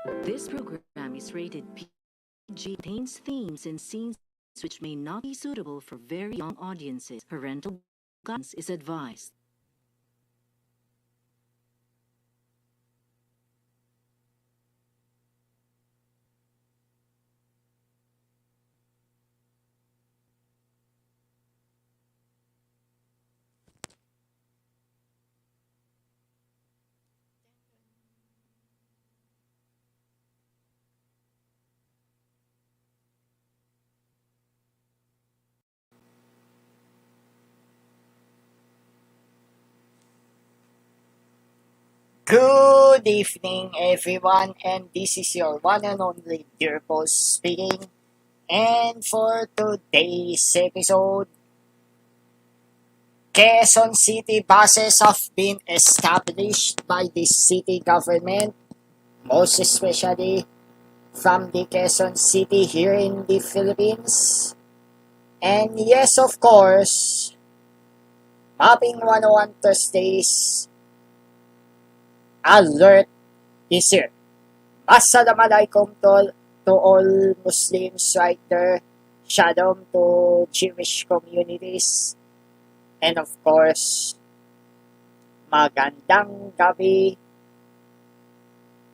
This program is rated PG, contains themes and scenes which may not be suitable for very young audiences. Parental guidance is advised. Good evening, everyone, and this is your one and only dear boss speaking. And for today's episode, Quezon City buses have been established by the city government, most especially from the Quezon City here in the Philippines. And yes, of course, Mapping 101 Thursdays alert is here. Assalamualaikum to all Muslims right there. Shalom to Jewish communities. And of course, magandang gabi,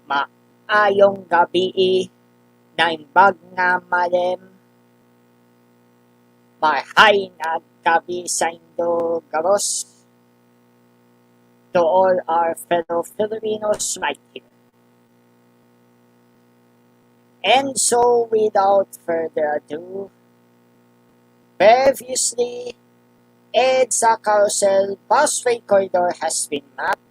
maayong gabi, naimbag nga malem, mahay na gabi sa Indo Garos, to all our fellow Filipinos right here. And so, without further ado, previously, EDSA Carousel Busway Corridor has been mapped.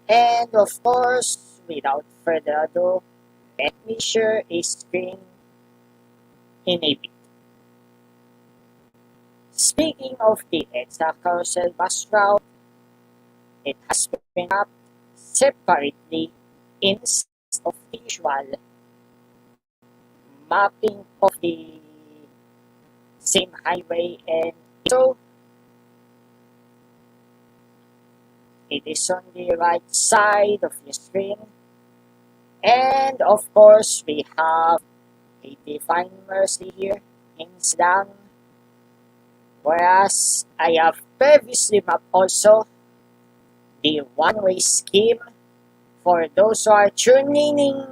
And of course, without further ado, let me share a screen in a bit. Speaking of the EDSA Carousel bus route, it has been mapped separately instead of the usual mapping of the same highway, and so it is on the right side of the screen. And of course, we have a Divine Mercy here in Silang, whereas I have previously mapped also the one-way scheme for those who are tuning in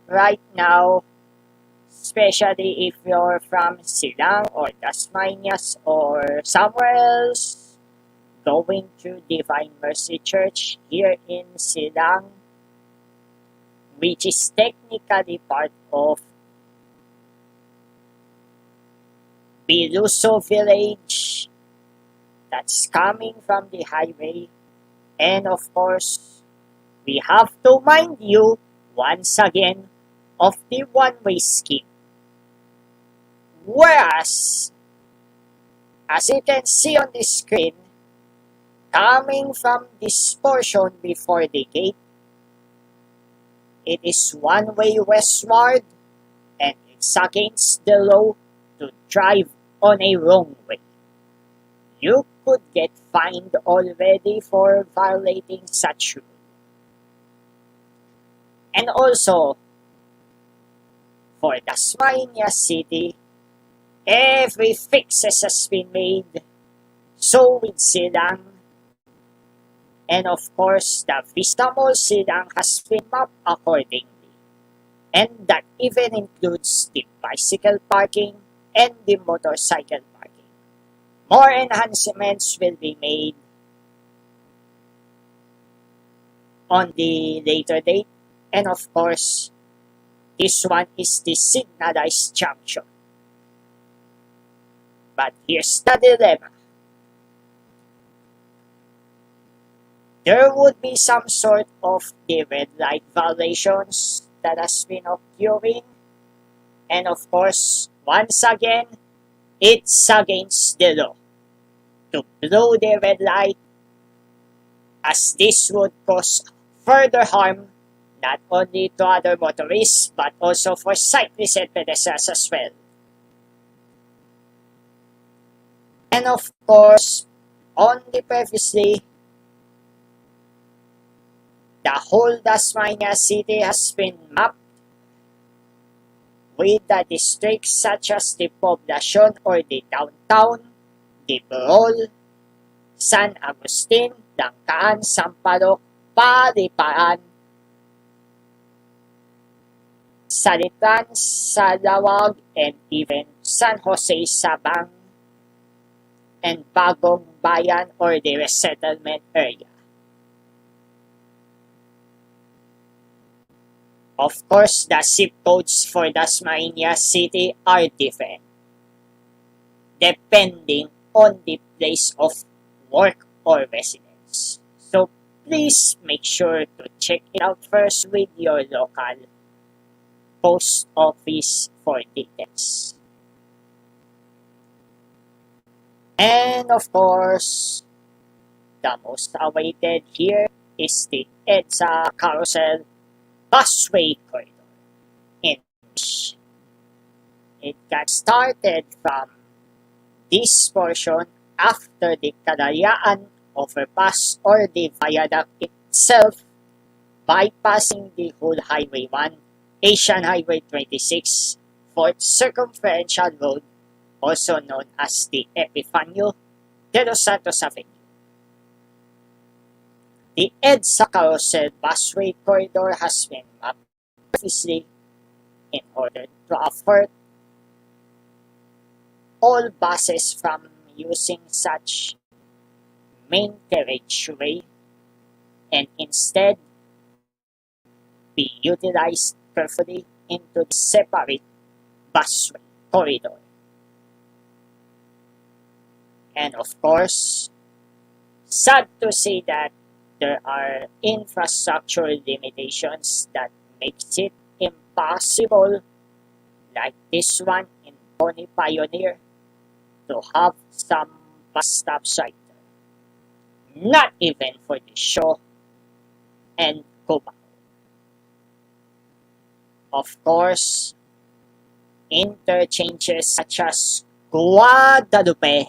right now, especially if you're from Silang or Dasmariñas or somewhere else, going to Divine Mercy Church here in Silang, which is technically part of Biluso village that's coming from the highway. And of course, we have to mind you once again of the one-way scheme. Whereas, as you can see on the screen, coming from this portion before the gate, it is one-way westward, and it's against the law to drive on a wrong way. You could get fined already for violating such rule. And also, for Dasmariñas City, every fixes has been made. So with Silang, and of course, the Vista Mall Silang has been mapped accordingly. And that even includes the bicycle parking and the motorcycle parking. More enhancements will be made on the later date. And of course, this one is the signalized junction. But here's the dilemma. There would be some sort of the red light violations that has been occurring. And of course, once again, it's against the law to blow the red light, as this would cause further harm not only to other motorists but also for cyclists and pedestrians as well. And of course, on the previously, the whole Dasmania city has been mapped with the districts such as the Poblacion or the Downtown, the Burol, San Agustin, Langkaan, Sampaloc, Palipaan, Salitan, Salawag, and even San Jose Sabang and Bagong Bayan or the resettlement area. Of course, the zip codes for Dasmania City are different, depending on the place of work or residence. So please make sure to check it out first with your local post office for details. And of course, the most awaited here is the EDSA Carousel Busway Corridor, in which it got started from this portion after the Kalayaan overpass or the viaduct itself, bypassing the whole Highway 1, Asian Highway 26, 4th Circumferential Road, also known as the Epifanio de los Santos Avenue. The EDSA Carousel Busway Corridor has been mapped previously in order to avert all buses from using such main carriageway and instead be utilized carefully into the separate busway corridor. And of course, sad to say that there are infrastructure limitations that makes it impossible, like this one in Bonnie Pioneer, to have some bus stops right there. Not even for the show and Kumu. Of course, interchanges such as Guadalupe,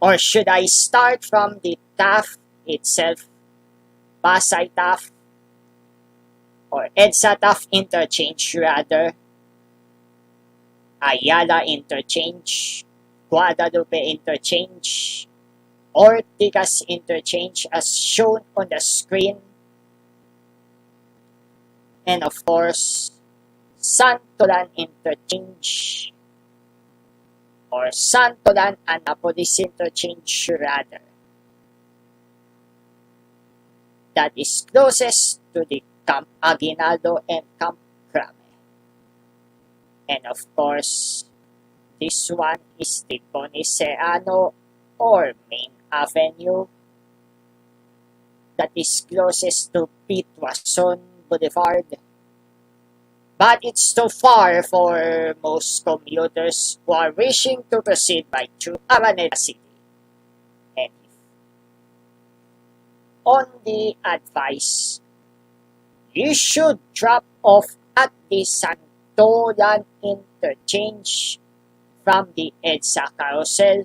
or should I start from the TAF itself, Pasay TAF, or EDSA TAF interchange rather, Ayala interchange, Guadalupe interchange, Ortigas interchange as shown on the screen, and of course, Santolan interchange, or Santolan Annapolis interchange rather, that is closest to the Camp Aguinaldo and Camp Crame. And of course, this one is the Boniceano or Main Avenue, that is closest to Pitwason Boulevard. But it's too far for most commuters who are wishing to proceed by through Araneta City. And on the advice, you should drop off at the Santolan interchange from the EDSA Carousel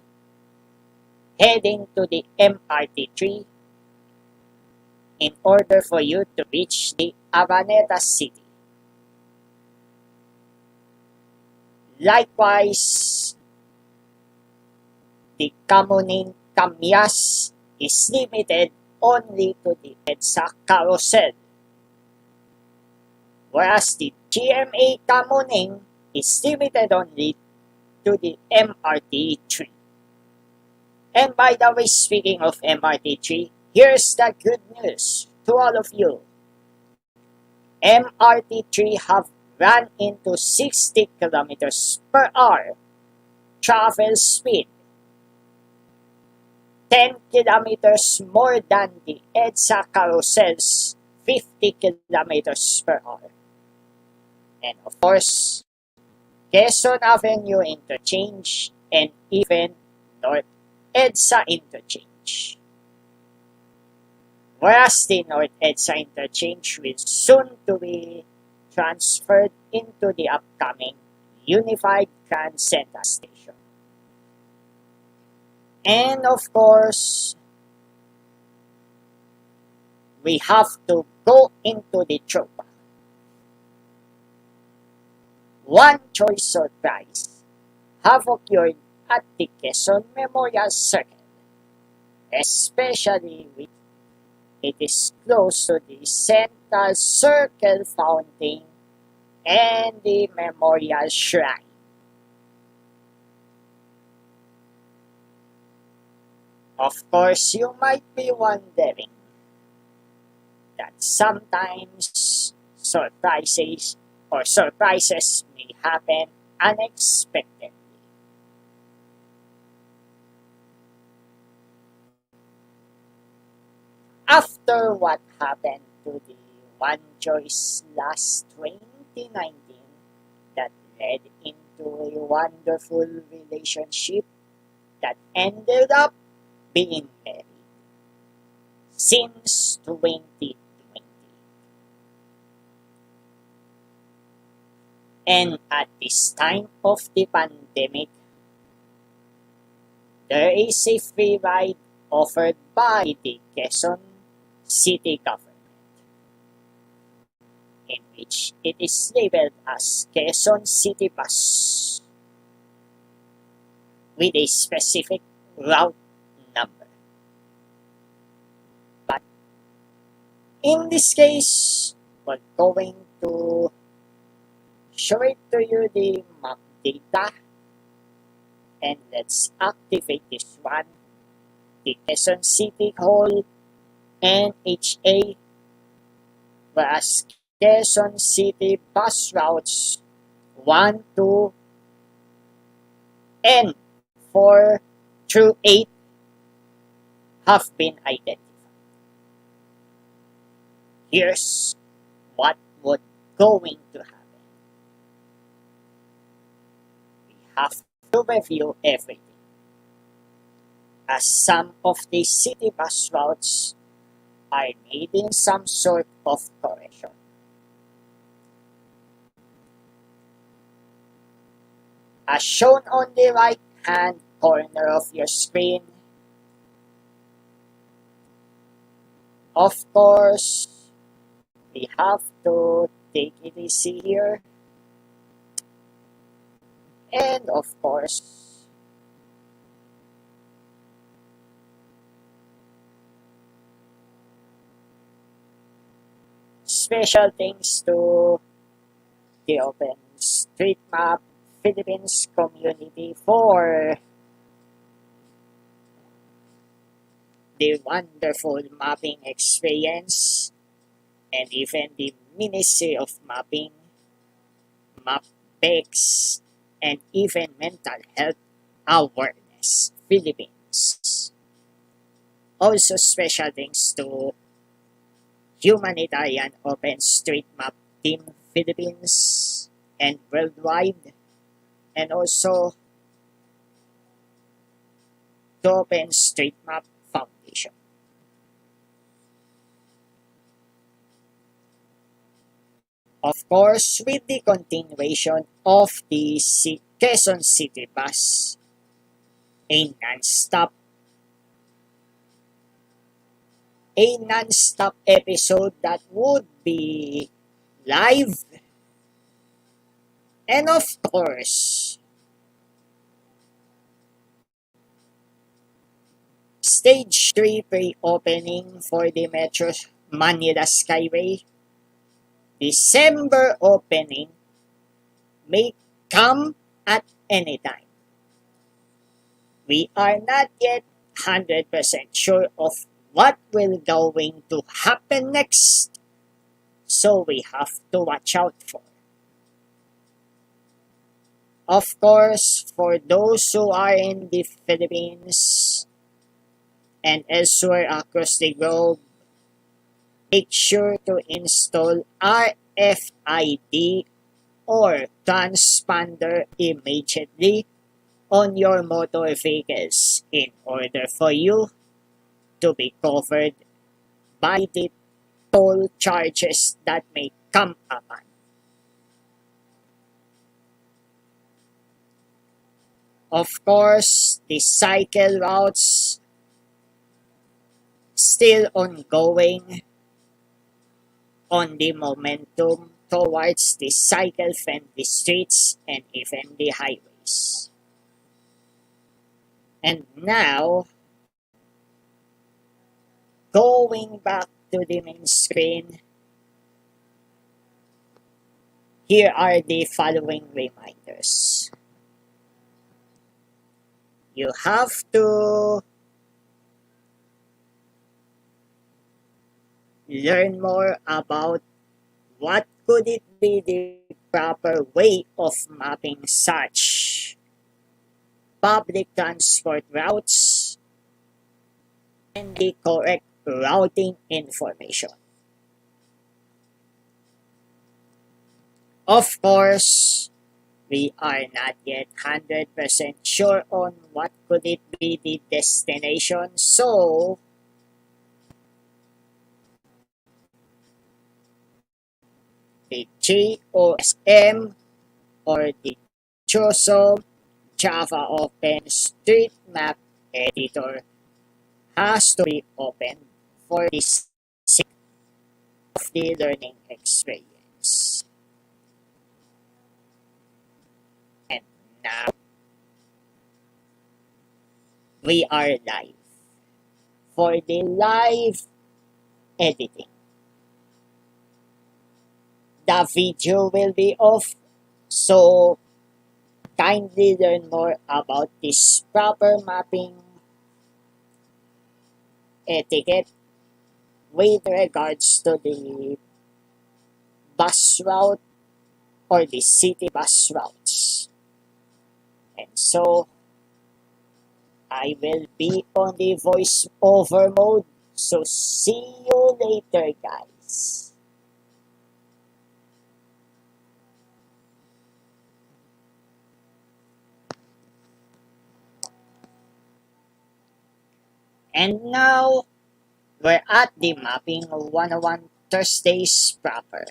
heading to the MRT3 in order for you to reach the Araneta City. Likewise, the Camuning-Camyas is limited only to the EDSA Carousel, whereas the GMA Camuning is limited only to the MRT3. And by the way, speaking of MRT3, here's the good news to all of you. MRT3 have run into 60 kilometers per hour travel speed, 10 kilometers more than the EDSA Carousel's 50 kilometers per hour. And of course, Quezon Avenue interchange and even North EDSA interchange. Whereas the North EDSA interchange will soon to be transferred into the upcoming Unified Grand Central Station. And of course, we have to go into the throwback. One choice surprise have occurred at the Quezon Memorial Circle, especially with it is close to the central circle fountain and the memorial shrine. Of course, you might be wondering that sometimes surprises may happen unexpectedly. After what happened to the one Joyce last 2019 that led into a wonderful relationship that ended up being married since 2020. And at this time of the pandemic, there is a free ride offered by the Quezon City Government, in which it is labeled as Quezon City Bus with a specific route number. But in this case, we're going to show it to you the map data, and let's activate this one, the Quezon City Hall NHA, whereas Quezon City bus routes 1, 2, and 4 through 8 have been identified. Here's what would going to happen. We have to review everything, as some of the city bus routes are needing some sort of correction. As shown on the right hand corner of your screen, of course, we have to take it easy here. And of course, special thanks to the OpenStreetMap Philippines community for the wonderful mapping experience, and even the Ministry of Mapping, PICC, and even Mental Health Awareness Philippines. Also special thanks to Humanitarian OpenStreetMap Team Philippines and worldwide, and also to OpenStreetMap Foundation. Of course, with the continuation of the Quezon City Bus, a non-stop episode that would be live, and of course, Stage 3 pre-opening for the Metro Manila Skyway. December opening may come at any time. We are not yet 100% sure of what will going to happen next, so we have to watch out for. Of course, for those who are in the Philippines and elsewhere across the globe, make sure to install RFID or transponder immediately on your motor vehicles in order for you to be covered by the toll charges that may come upon. Of course, the cycle routes still ongoing on the momentum towards the cycle-friendly streets and even the highways. And now, going back to the main screen, here are the following reminders. You have to learn more about what could it be the proper way of mapping such public transport routes and the correct routing information. Of course, we are not yet 100% sure on what could it be the destination, so the GOSM or the chosen Java OpenStreetMap editor has to be opened for the sake of the learning experience. And now, we are live for the live editing. The video will be off, so kindly learn more about this proper mapping etiquette with regards to the bus route or the city bus routes. And so, I will be on the voice over mode, so see you later, guys. And now, we're at the Mapping 101 Thursdays proper.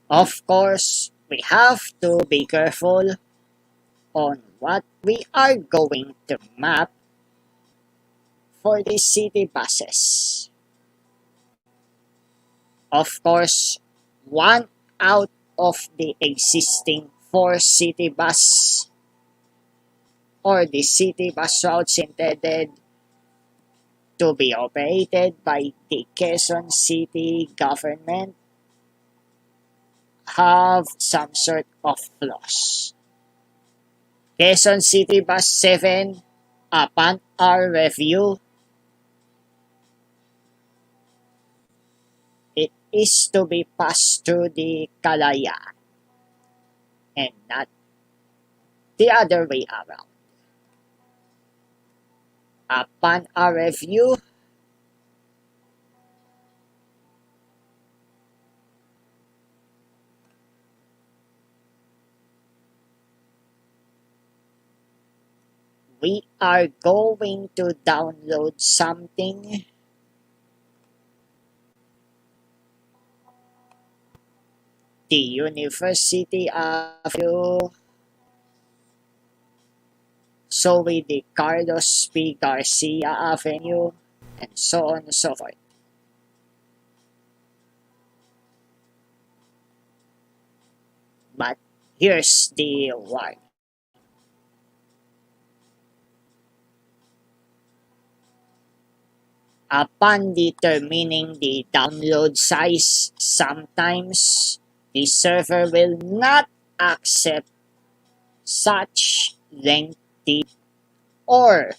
Of course, we have to be careful on what we are going to map for the city buses. Of course, one out of the existing 4 city bus or the city bus routes intended to be operated by the Quezon City Government have some sort of flaws. Quezon City Bus 7, upon our review, it is to be passed through the Kalayaan and not the other way around. Upon our review, we are going to download something the University Avenue, so with the Carlos P. Garcia Avenue, and so on and so forth. But here's the warning. Upon determining the download size, sometimes the server will not accept such lengthy or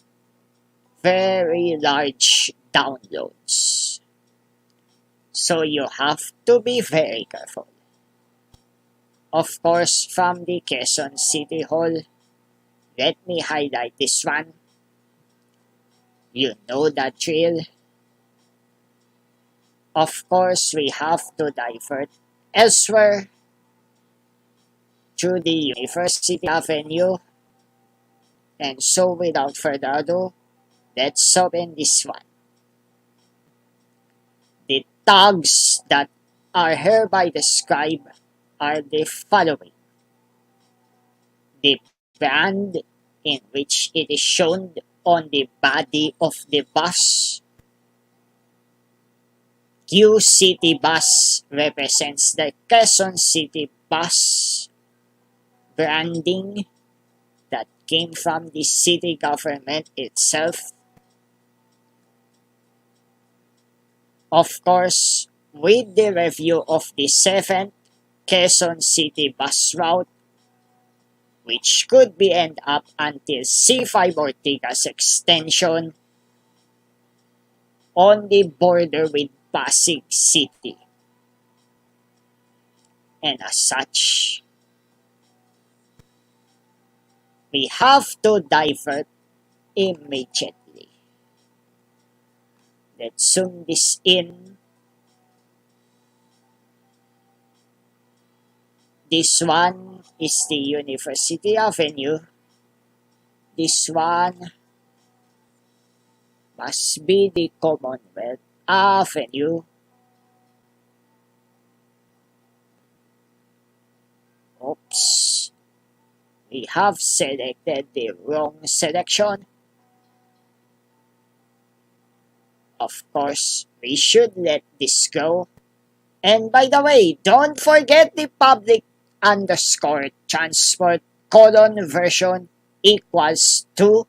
very large downloads. So you have to be very careful. Of course, from the Quezon City Hall, let me highlight this one. You know the drill. Of course, we have to divert elsewhere through the University Avenue. And so without further ado, let's open this one. The tags that are hereby described are the following. The brand in which it is shown on the body of the bus. Q City Bus represents the Quezon City Bus branding that came from the city government itself. Of course, with the review of the 7th Quezon City bus route, which could be end up until C5 Ortigas extension on the border with Pasig City. And as such, we have to divert immediately. Let's zoom this in. This one is the University Avenue. This one must be the Commonwealth Avenue. Oops. We have selected the wrong selection. Of course, we should let this go. And by the way, don't forget the public underscore transport version equals 2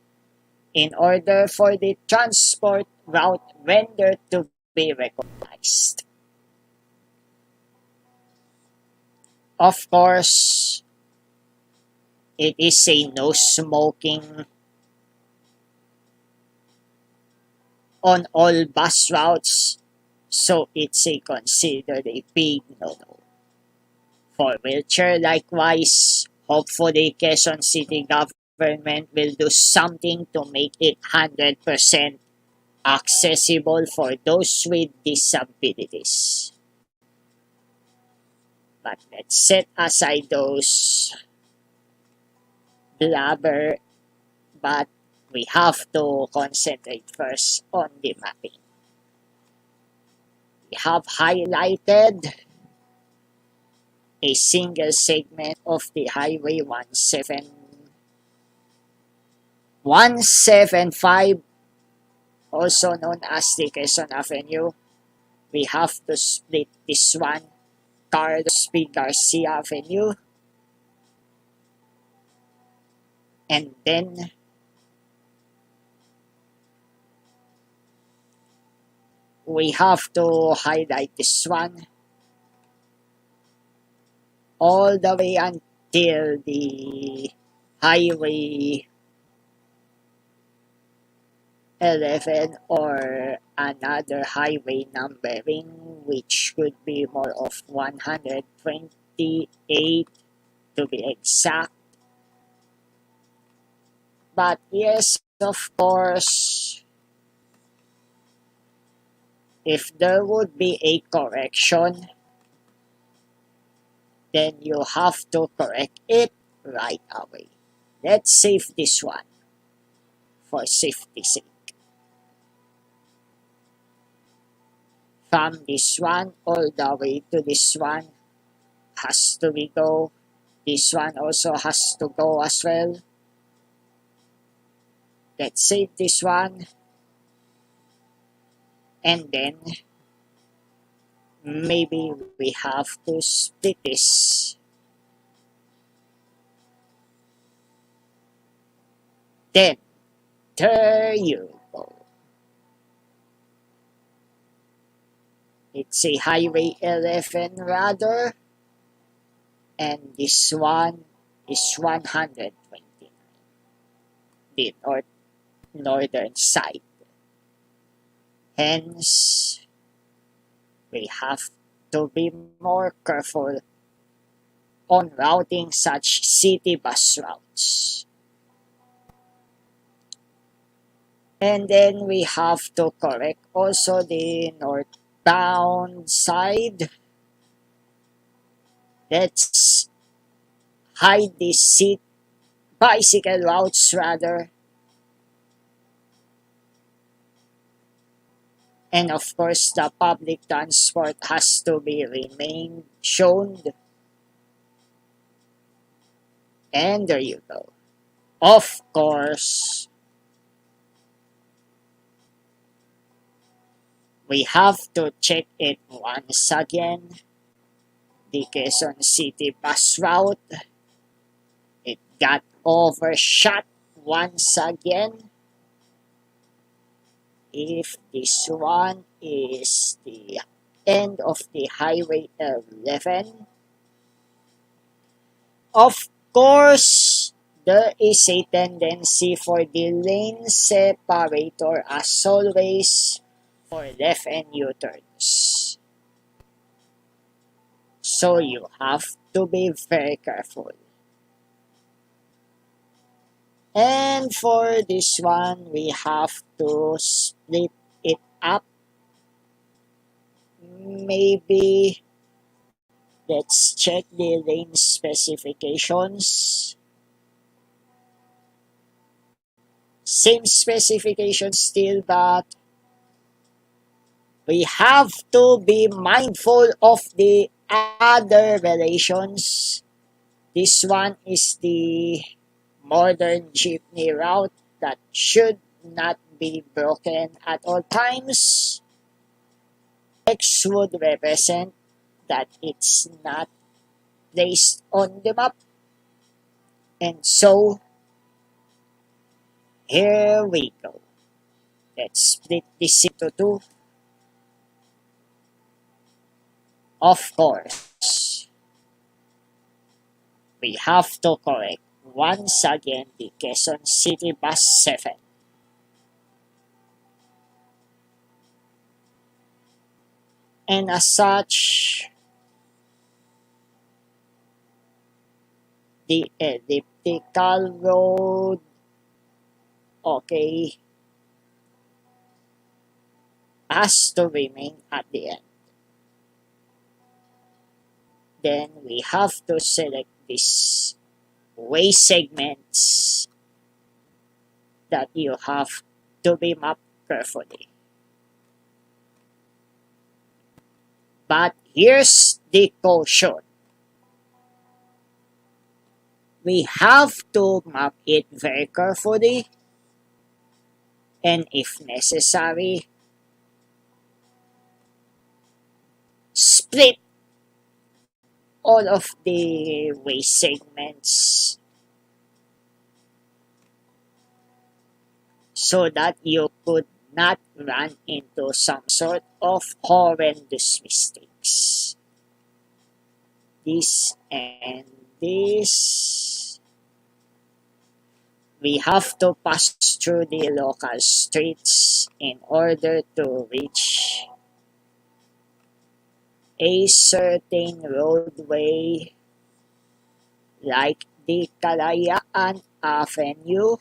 in order for the transport route vendor to be recognized. Of course, it is a no smoking on all bus routes, so it's a considered a big no-no. For wheelchair, likewise, hopefully Quezon City government will do something to make it 100% accessible for those with disabilities. But let's set aside those blabber, but we have to concentrate first on the mapping. We have highlighted a single segment of the Highway 175, also known as the Quezon Avenue. We have to split this one, Carlos P. Garcia Avenue. And then we have to highlight this one all the way until the Highway 11 or another highway numbering, which could be more of 128 to be exact. But yes, of course, if there would be a correction, then you have to correct it right away. Let's save this one for safety's sake. From this one all the way to this one has to be go. This one also has to go as well. Let's save this one. And then maybe we have to split this. Then there you go. It's a Highway 11 rather, and this one is 129, the northern side. Hence, we have to be more careful on routing such city bus routes. And then we have to correct also the northbound side. Let's hide these bicycle routes rather. And of course, the public transport has to be remain shown. And there you go. Of course, we have to check it once again. The Quezon City bus route, it got overshot once again. If this one is the end of the Highway 11, of course, there is a tendency for the lane separator as always for left and U-turns. So you have to be very careful. And for this one, we have to split it up. Maybe let's check the lane specifications. Same specifications still, but we have to be mindful of the other relations. This one is the modern jeepney route that should not be broken at all times. X would represent that it's not placed on the map. And so, here we go. Let's split this into two. Of course, we have to correct once again the Quezon City Bus 7. And as such, the elliptical road, okay, has to remain at the end. Then we have to select these way segments that you have to be mapped carefully. But here's the caution. We have to map it very carefully, and if necessary, split all of the way segments so that you could not run into some sort of horrendous mistakes. This and this. We have to pass through the local streets in order to reach a certain roadway like the Kalayaan Avenue,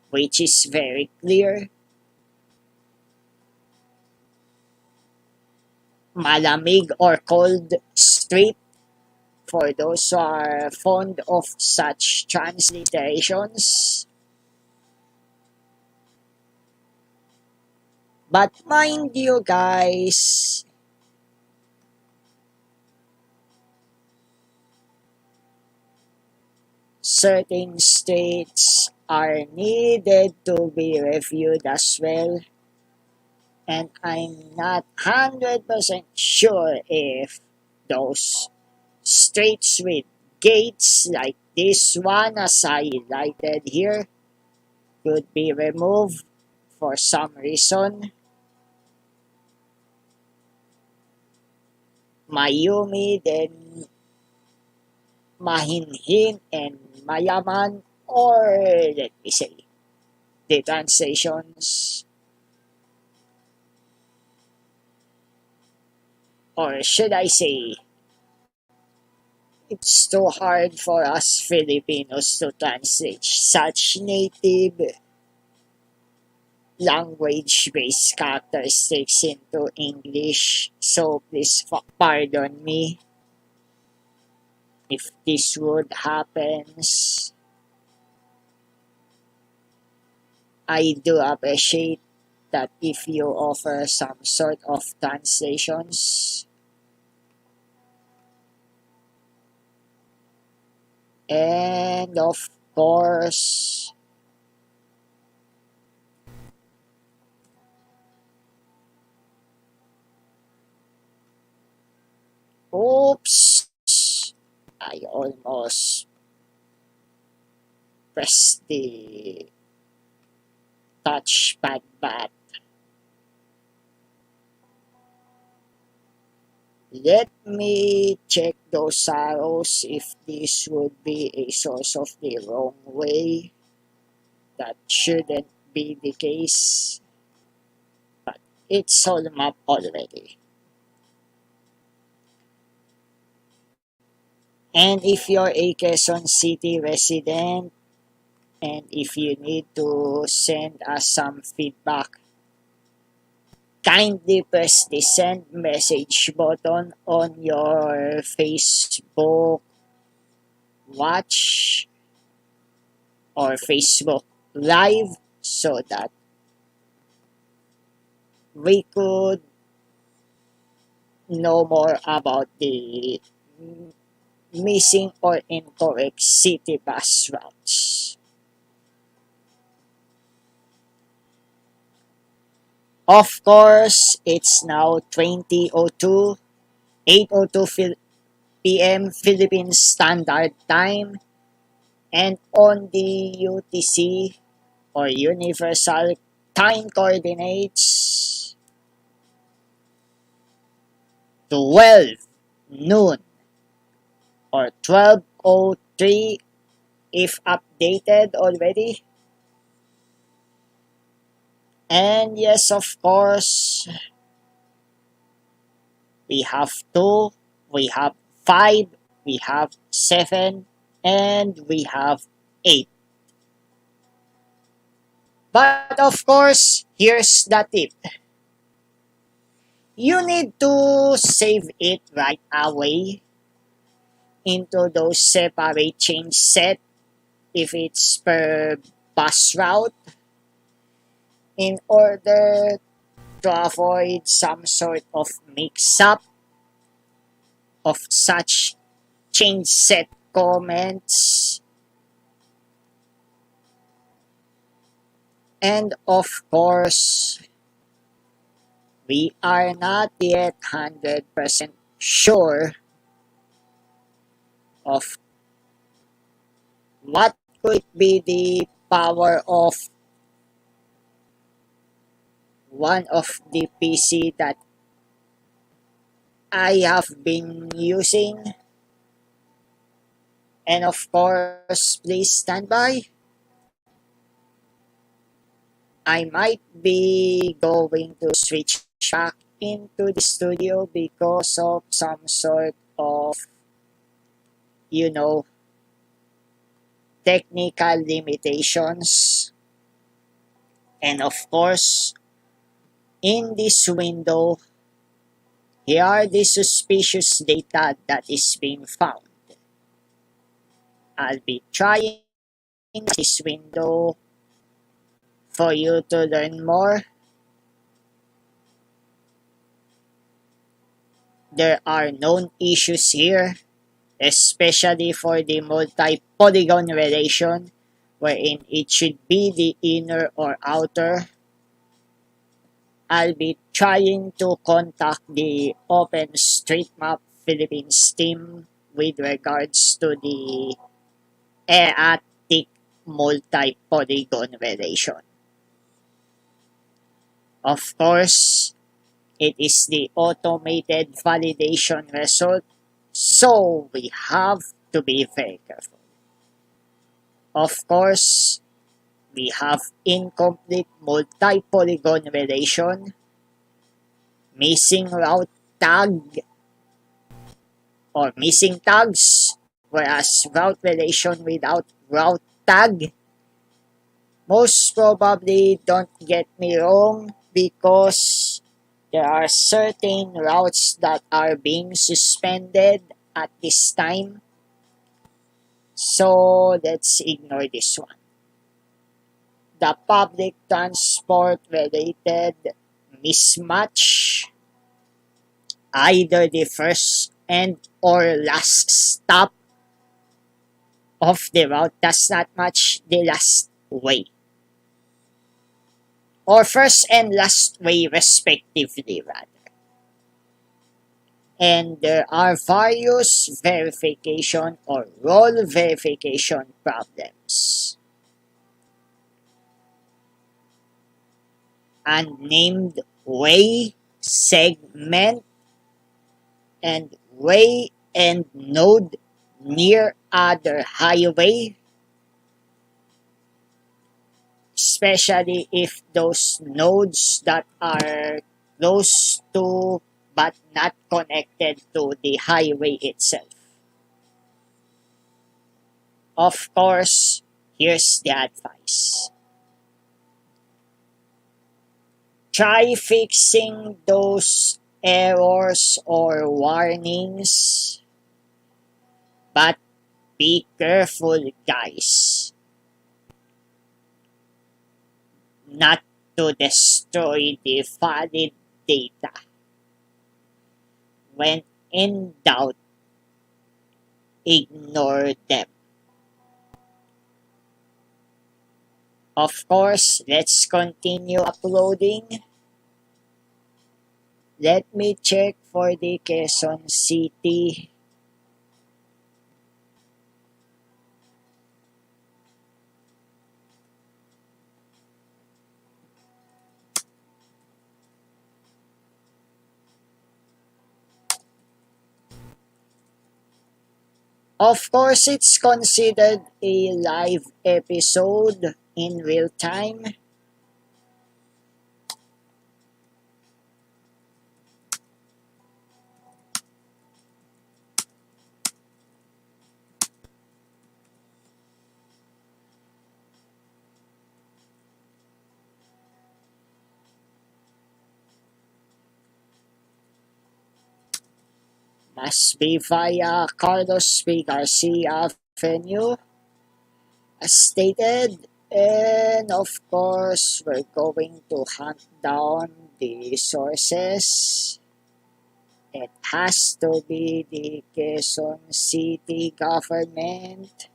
which is very clear. Malamig or cold street for those who are fond of such transliterations. But mind you guys, certain states are needed to be reviewed as well, and I'm not 100% sure if those streets with gates like this one as highlighted here could be removed for some reason. Mayumi, then Mahinhin, and Mayaman, or let me say, the translations, or should I say, it's too hard for us Filipinos to translate such native language-based characteristics into English, so please pardon me if this would happens. I do appreciate that if you offer some sort of translations. And of course, Oops! I almost pressed the touchpad but let me check those arrows if this would be a source of the wrong way. That shouldn't be the case, but it's all map already. And if you're a Quezon City resident and if you need to send us some feedback, kindly press the send message button on your Facebook Watch or Facebook Live so that we could know more about the missing or incorrect city bus routes. Of course, it's now 20:02, 8:02 p.m. Philippine Standard Time, and on the UTC or Universal Time Coordinates, 12 noon or 12:03 if updated already. And yes, of course, we have 2, we have 5, we have 7, and we have 8. But of course, here's the tip. You need to save it right away into those separate change set if it's per bus route in order to avoid some sort of mix-up of such change set comments. And of course, we are not yet 100% sure of what could be the power of one of the PC that I have been using. And of course, please stand by. I might be going to switch back into the studio because of some sort of, technical limitations. And of course, in this window, here are the suspicious data that is being found. I'll be trying this window for you to learn more. There are known issues here, especially for the multi-polygon relation, wherein it should be the inner or outer. I'll be trying to contact the OpenStreetMap Philippines team with regards to the erratic multi-polygon relation. Of course, it is the automated validation result, so we have to be very careful. Of course, we have incomplete multi-polygon relation, missing route tag or missing tags, whereas route relation without route tag. Most probably, don't get me wrong, because there are certain routes that are being suspended at this time. So let's ignore this one. The public transport related mismatch, either the first and or last stop of the route does not match the last way, or first and last way respectively rather. and there are various verification or role verification problems. Unnamed way, segment, and way and node near other highway, especially if those nodes that are close to but not connected to the highway itself. Of course, here's the advice. Try fixing those errors or warnings, but be careful, guys, not to destroy the valid data. When in doubt, ignore them. Of course, let's continue uploading. Let me check for the Quezon City. Of course, it's considered a live episode in real time. Must be via Carlos P. Garcia Avenue, as stated. And of course, we're going to hunt down the sources. It has to be the Quezon City Government.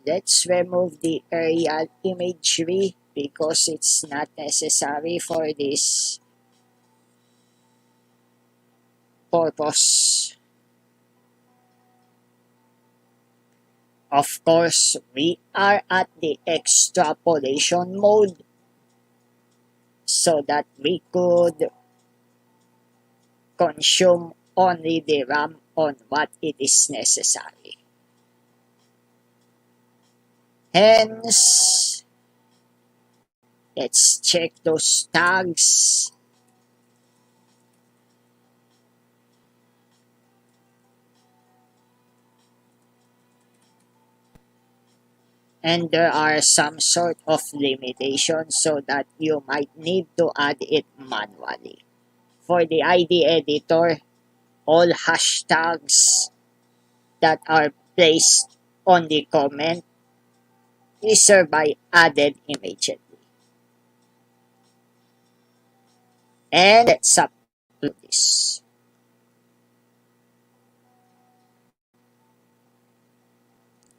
Let's remove the aerial imagery because it's not necessary for this purpose. Of course, we are at the extrapolation mode so that we could consume only the RAM on what it is necessary. Hence, let's check those tags. And there are some sort of limitations so that you might need to add it manually. For the ID editor, all hashtags that are placed on the comment is hereby added immediately. And let's upload this.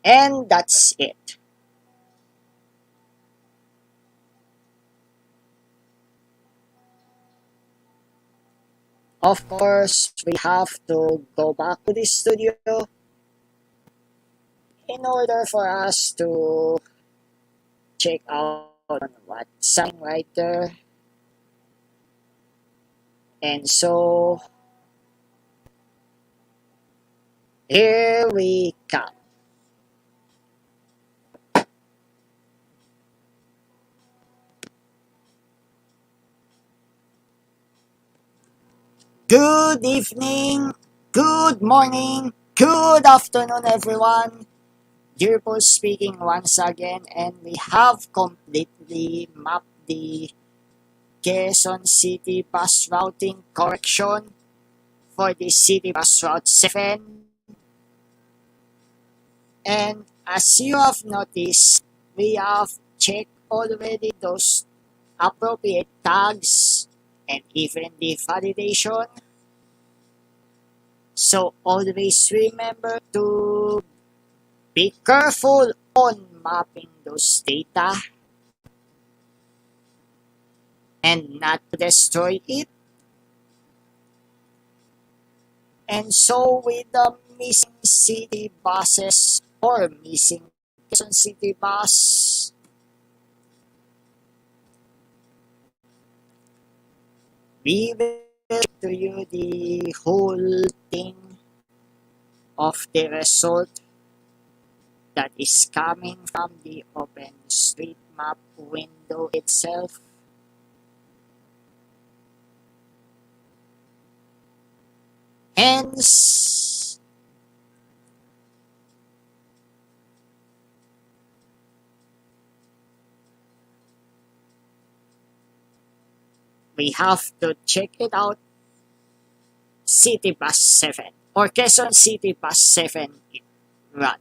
And that's it. Of course, we have to go back to the studio in order for us to check out what's something right there. And so, here we come. Good evening, good morning, good afternoon, everyone. Jirpo speaking once again, and we have completely mapped the Quezon City bus routing correction for the City Bus Route 7. And as you have noticed, we have checked already those appropriate tags and even the validation. So always remember to be careful on mapping those data and not to destroy it. And so with the missing city buses or missing Quezon City bus, we will to you the whole thing of the result that is coming from the OpenStreetMap window itself. Hence, we have to check it out. City Bus 7 or Quezon City Bus 7 rather.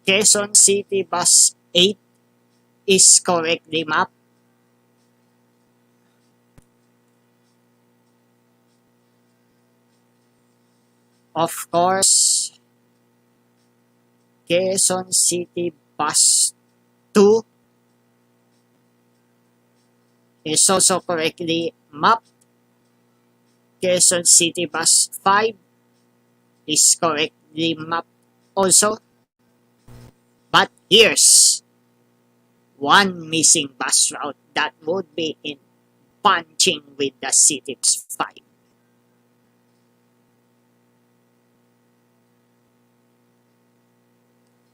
Quezon City Bus 8 is correctly mapped. Of course, Quezon City Bus 2 is also correctly mapped. Quezon City Bus 5 is correctly mapped also. But here's one missing bus route that would be in punching with the City Bus 5.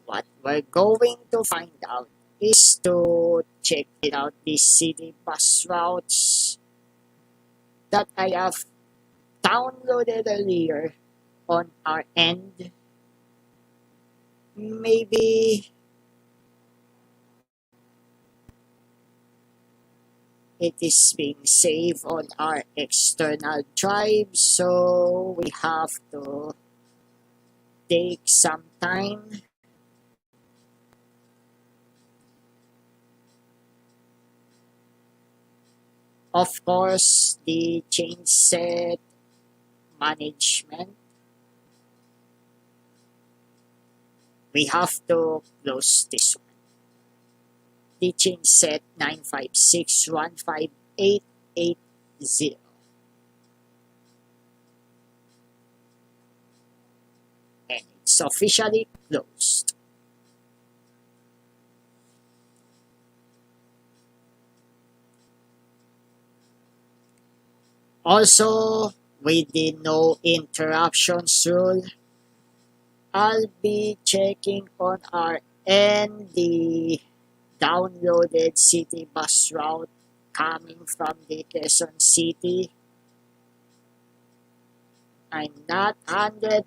What we're going to find out is to check it out the city bus routes that I have downloaded earlier on our end. Maybe it is being saved on our external drive, so we have to take some time. Of course, the change set management. We have to close this one. The change set 956158880. And it's officially closed. Also, with the no interruptions rule, I'll be checking on our end the downloaded city bus route coming from the Quezon City. I'm not 100%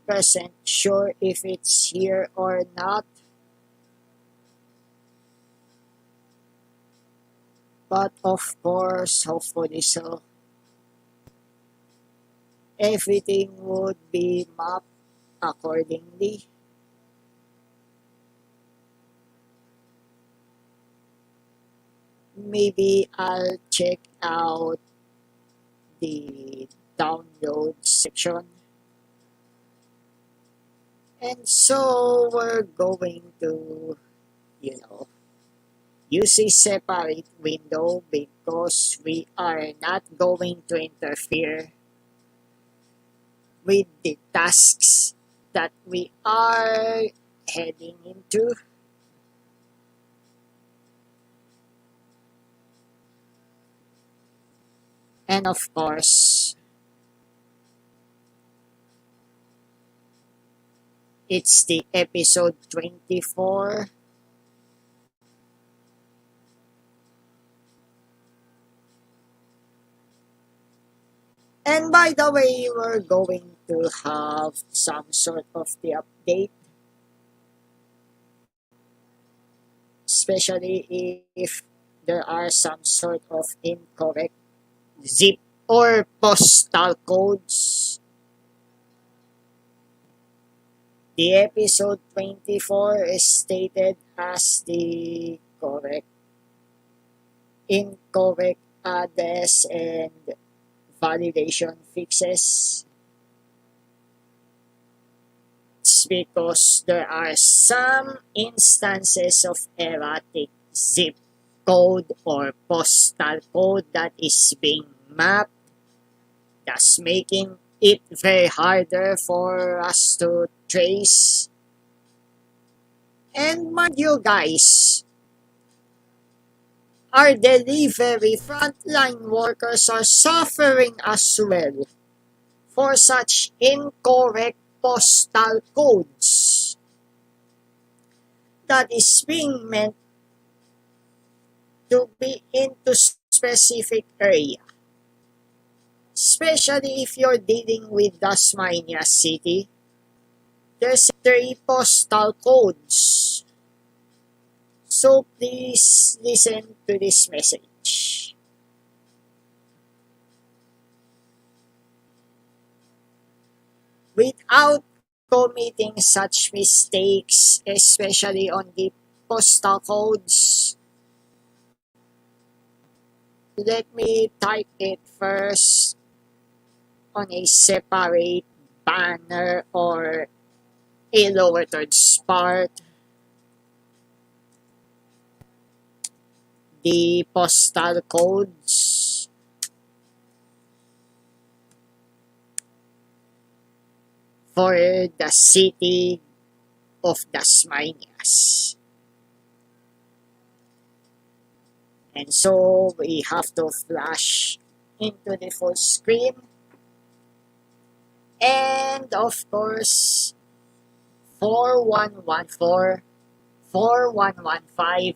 sure if it's here or not. But of course, hopefully so. Everything would be mapped accordingly. Maybe I'll check out the download section. And so we're going to, use a separate window because we are not going to interfere with the tasks that we are heading into. And of course, it's the episode 24. And by the way, we're going to have some sort of the update. Especially if there are some sort of incorrect zip or postal codes. The episode 24 is stated as the correct, incorrect address and validation fixes. It's because there are some instances of erratic zip code or postal code that is being mapped thus making it very harder for us to trace. And mind you guys, our delivery frontline workers are suffering as well for such incorrect postal codes that is being meant to be into specific area. Especially if you're dealing with Dasmania City, there's 3 postal codes. So please listen to this message. Without committing such mistakes, especially on the postal codes, let me type it first on a separate banner or a lower third part. The postal codes for the city of Dasmanias. And so we have to flash into the full screen. And of course, 4114, 4115,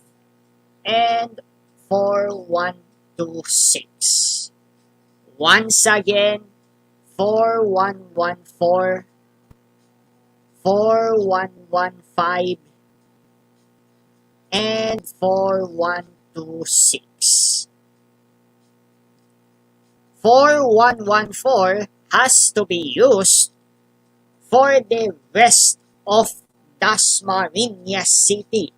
and 4126. Once again, 4114, 4115, and 4126. 4114 has to be used for the rest of Dasmariñas City,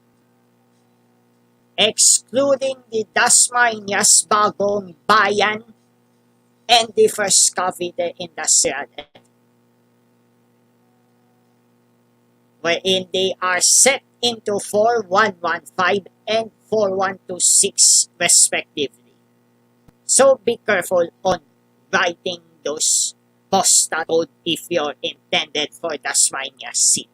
excluding the Dasmariñas Bagong Bayan and the First Cavite Industrial, wherein they are set into 4115 and 4126 respectively. So be careful on writing those postal code if you're intended for Dasmariñas City.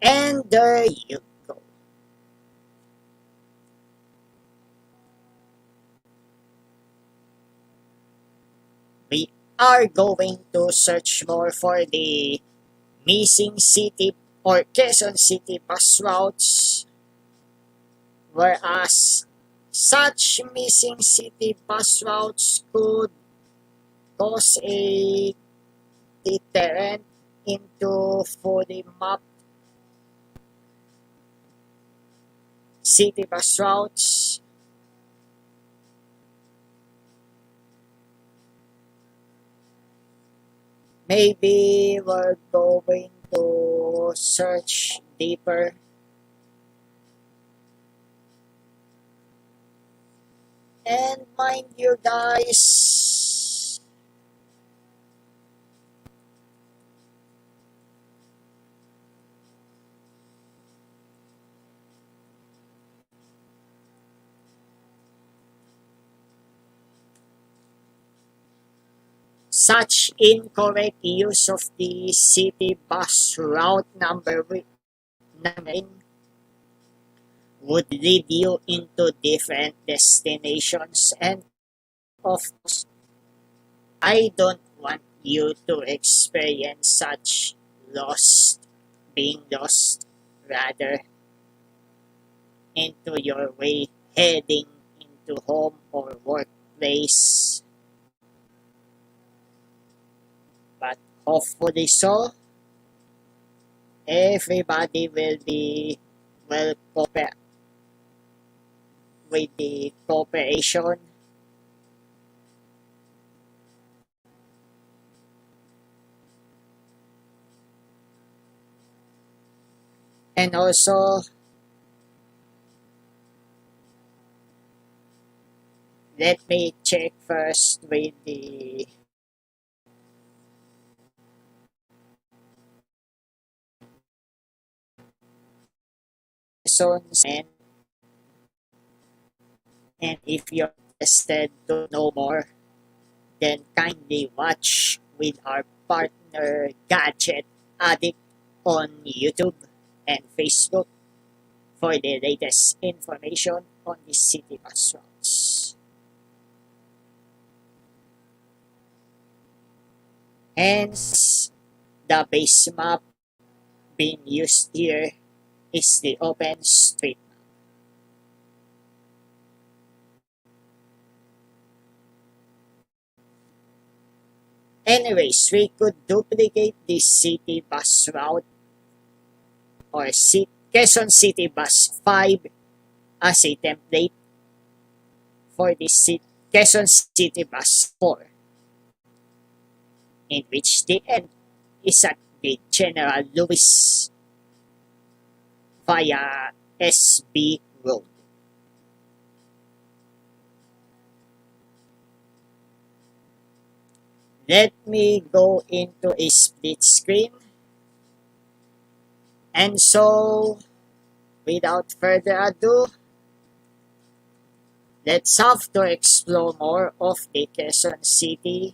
And there you go. We are going to search more for the missing city or Quezon City bus routes, whereas such missing city bus routes could cause a deterrent into fully mapped city bus routes. Maybe we're going to search deeper. And mind you guys, such incorrect use of the city bus route number 9 would lead you into different destinations, and of course, I don't want you to experience such being lost, rather into your way heading into home or workplace. But hopefully so, everybody will be well prepared with the cooperation and also let me check first with the zones and And if you're interested to know more, then kindly watch with our partner Gadget Addict on YouTube and Facebook for the latest information on the city bus routes. Hence, the base map being used here is the OpenStreetMap. Anyways, we could duplicate the city bus route or Quezon City Bus 5 as a template for the Quezon City Bus 4, in which the end is at the General Lewis via SB Road. Let me go into a split screen. And so, without further ado, let's have to explore more of the Quezon City.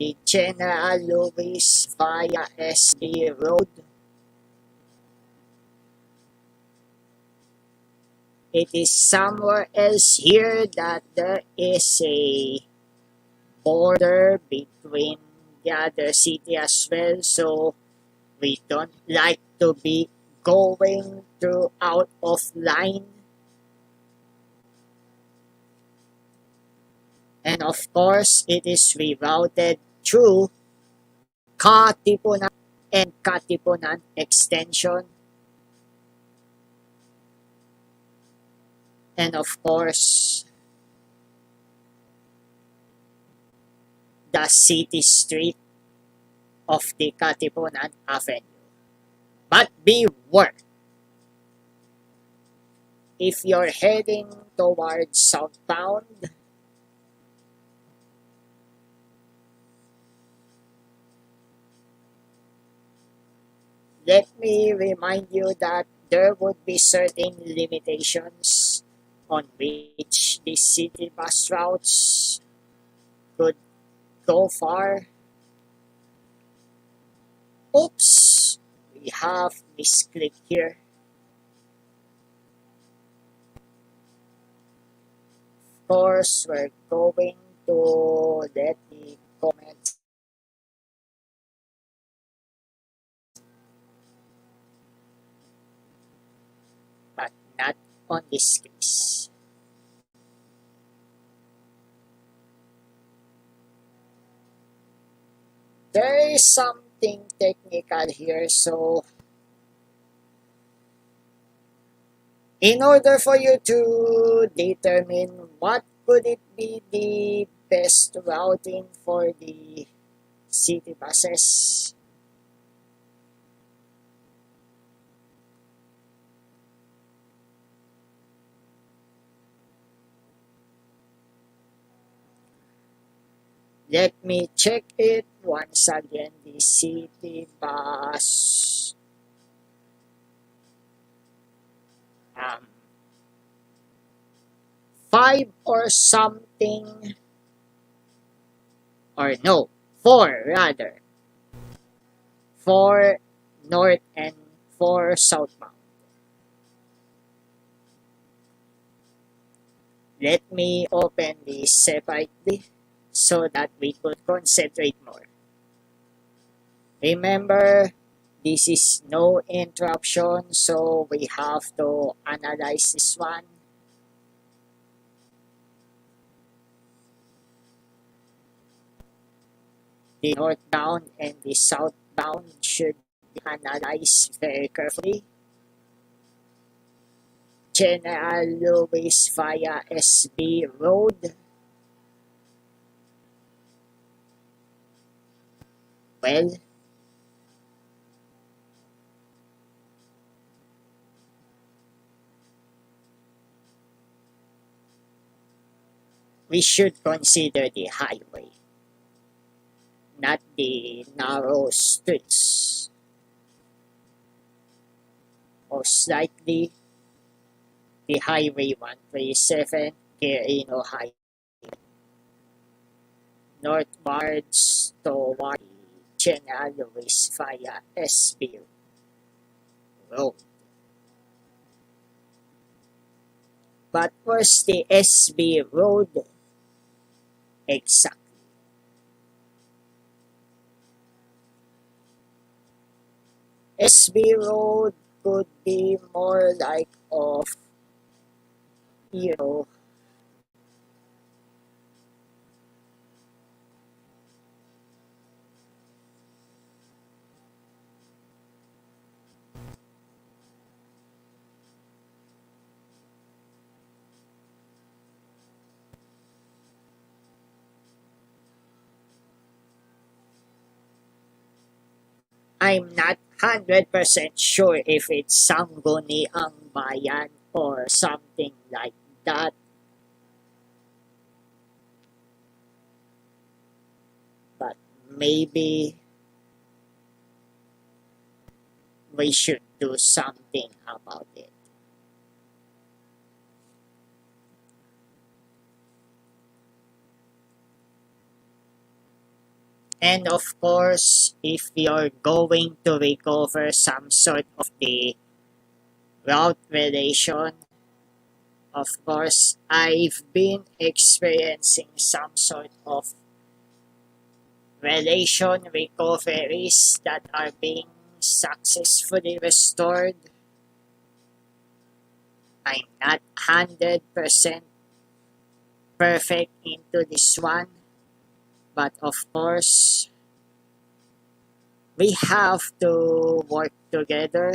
The General Lewis via SB Road. It is somewhere else here that there is a border between the other city as well, so we don't like to be going through out of line. And of course, it is rerouted through Katipunan and Katipunan extension. And of course, the city street of the Katipunan Avenue. But beware! If you're heading towards southbound, let me remind you that there would be certain limitations on which the city bus routes could go far. Oops, we have misclicked here. Of course, we're going to let the comments. But not on this case. There is something technical here, so in order for you to determine what could it be the best routing for the city buses, let me check it once again. The city bus 5 or something, or no, 4 rather. 4 north and 4 southbound. Let me open this separately so that we could concentrate more. Remember, this is no interruption, so we have to analyze this one. The northbound and the southbound should be analyzed very carefully. General Lewis via SB Road. Well, we should consider the highway, not the narrow streets. Most likely, the Highway 137, Quirino Highway, northwards toward General Luis via SB Road. But where's the SB Road exactly? SB Road could be more like of, you know, I'm not 100% sure if it's Sangguniang Bayan or something like that. But maybe we should do something about it. And of course, if you're going to recover some sort of the route relation, of course, I've been experiencing some sort of relation recoveries that are being successfully restored. I'm not 100% perfect into this one, but of course, we have to work together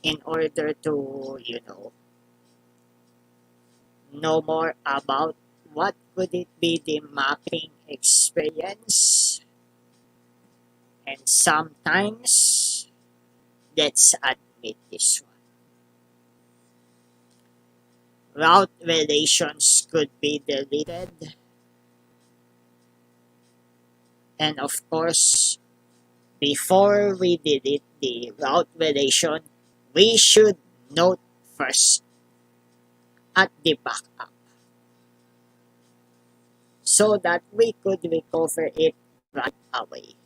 in order to, know more about what could it be the mapping experience. And sometimes, let's admit this one. Route relations could be deleted. And of course, before we delete the route relation, we should note first at the backup so that we could recover it right away.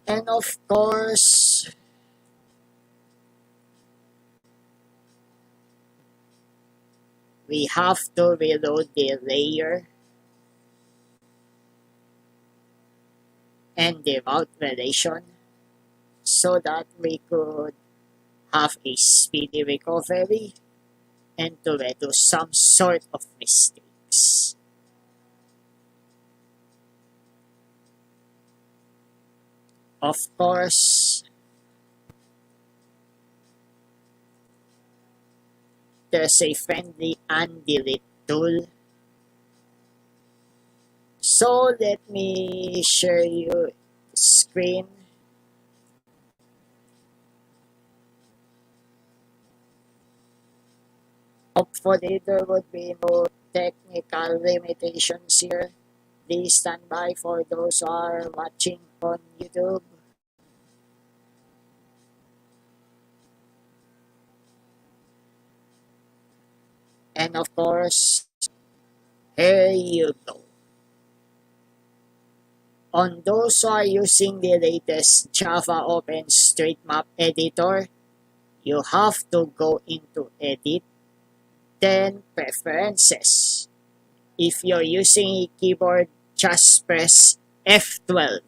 And of course, we have to reload the layer and the route relation so that we could have a speedy recovery and to reduce some sort of mistakes. Of course, there's a friendly undelete tool. So let me share you the screen. Hopefully there would be no technical limitations here. Please stand by for those who are watching on YouTube. And of course, here you go. On those who are using the latest Java OpenStreetMap editor, you have to go into Edit, then Preferences. If you're using a keyboard, just press F12.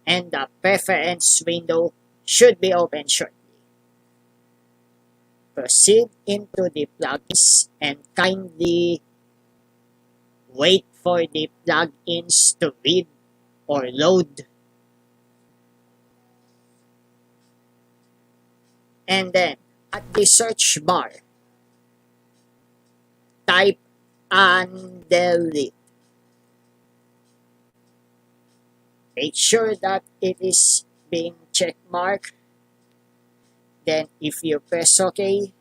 And the Preference window should be open shortly. Proceed into the plugins and kindly wait for the plugins to read or load. And then at the search bar, type undelete. Make sure that it is being checkmarked. Then if you press OK,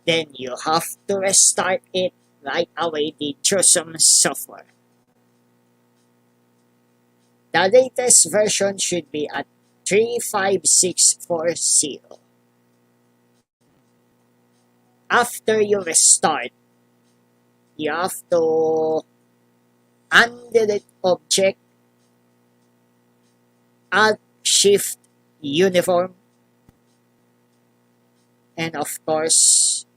then you have to restart it right away, the chosen software. The latest version should be at 35640. After you restart, you have to undelete object, Alt Shift Uniform, and of course,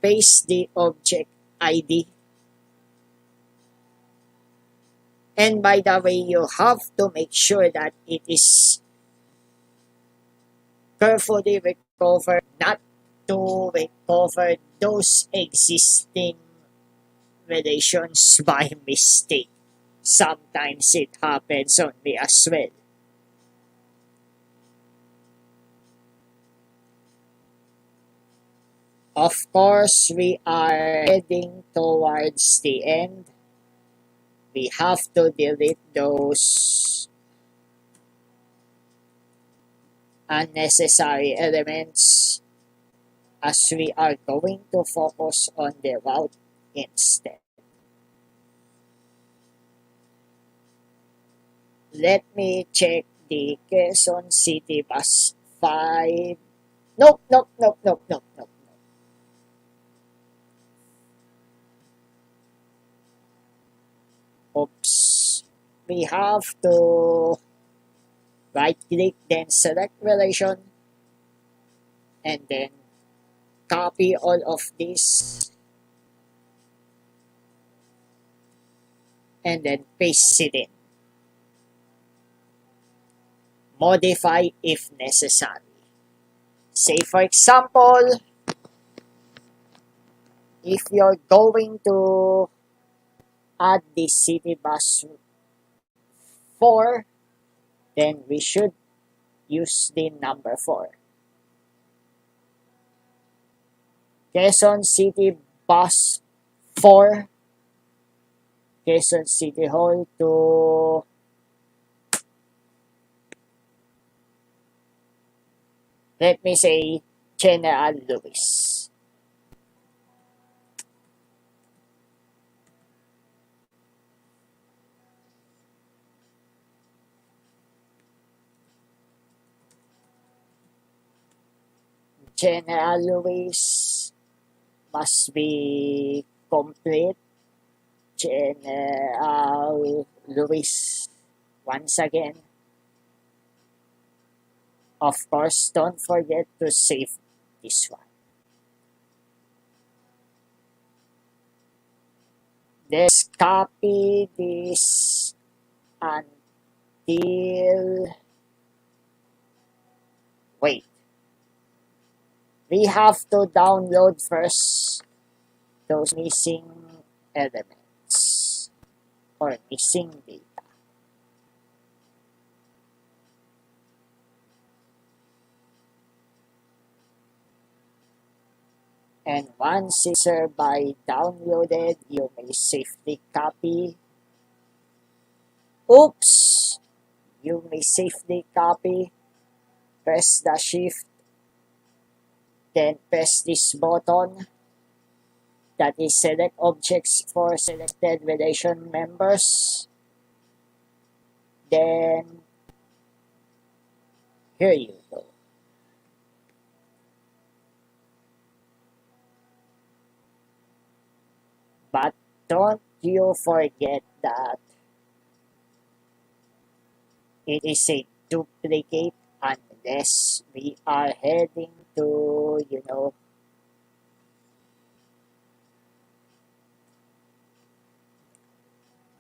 paste the object ID. And by the way, you have to make sure that it is carefully recovered, not to recover those existing relations by mistake. Sometimes it happens on me as well. Of course, we are heading towards the end. We have to delete those unnecessary elements as we are going to focus on the route instead. Let me check the Quezon City Bus 5. Nope. Oops. We have to right click, then select relation, and then copy all of this, and then paste it in. Modify if necessary. Say for example, if you're going to add the city bus 4, then we should use the number 4. Quezon City Bus 4, Quezon City Hall to let me say General Lewis. General Lewis must be complete. General Lewis once again. Of course, don't forget to save this one. Let's copy this until... Wait. We have to download first those missing elements or missing data. And once it's by downloaded, you may safely copy. Oops! You may safely copy. Press the shift. Then press this button. That is select objects for selected relation members. Then here you go. But don't you forget that it is a duplicate unless we are heading to,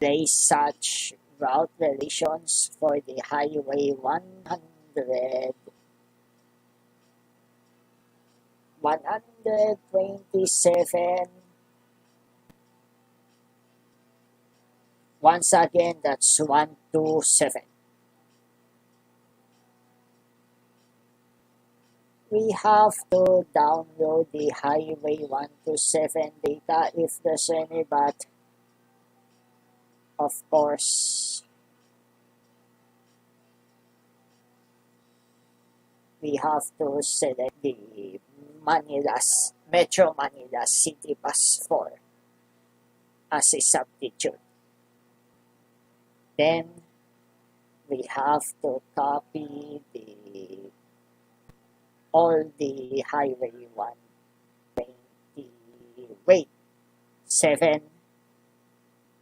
place such route relations for the Highway 127. Once again, that's 127. We have to download the Highway 127 data if there's any, but of course, we have to select the Metro Manila City Bus 4 as a substitute. Then we have to copy all the highway 120, wait, 7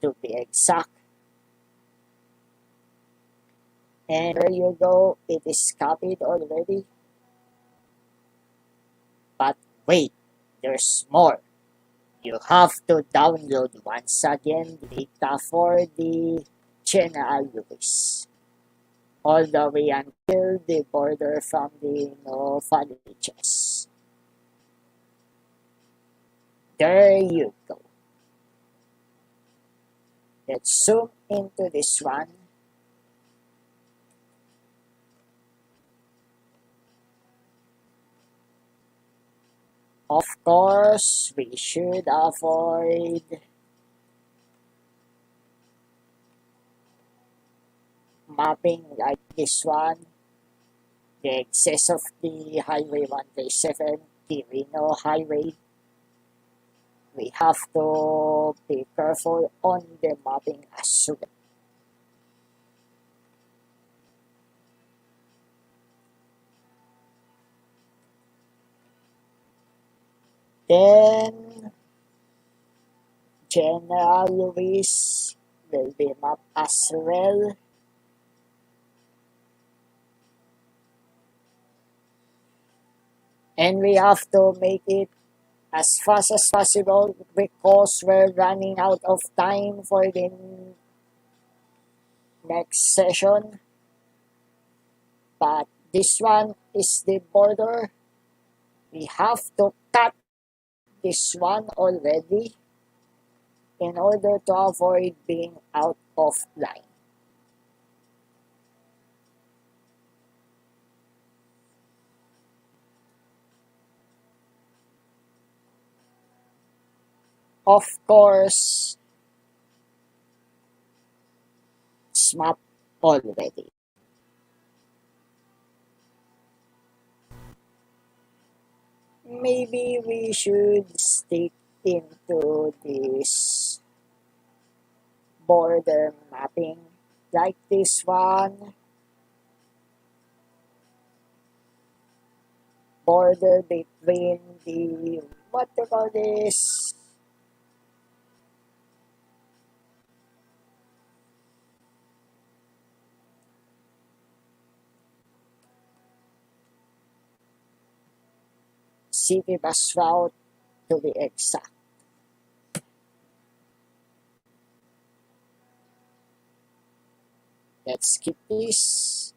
to be exact. And there you go, it is copied already. But wait, there's more. You have to download once again the data for the general use, all the way until the border from the no villages. There you go. Let's zoom into this one. Of course, we should avoid mapping like this one, the excess of the Highway 137, Trivino Highway. We have to be careful on the mapping as well. Then, General Luis will be mapped as well. And we have to make it as fast as possible because we're running out of time for the next session. But this one is the border. We have to cut this one already in order to avoid being out of line. Of course, it's mapped already. Maybe we should stick into this border mapping like this one. Border between the, what do you call this? City bus route to be exact. Let's skip this.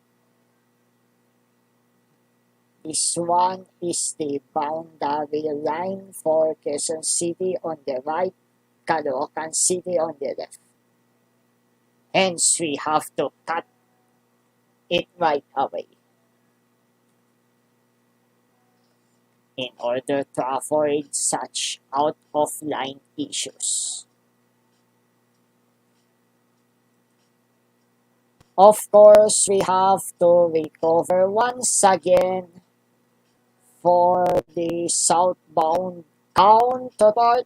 This one is the boundary line for Quezon City on the right, Caloocan City on the left. Hence, we have to cut it right away in order to avoid such out-of-line issues. Of course, we have to recover once again for the southbound counterpart.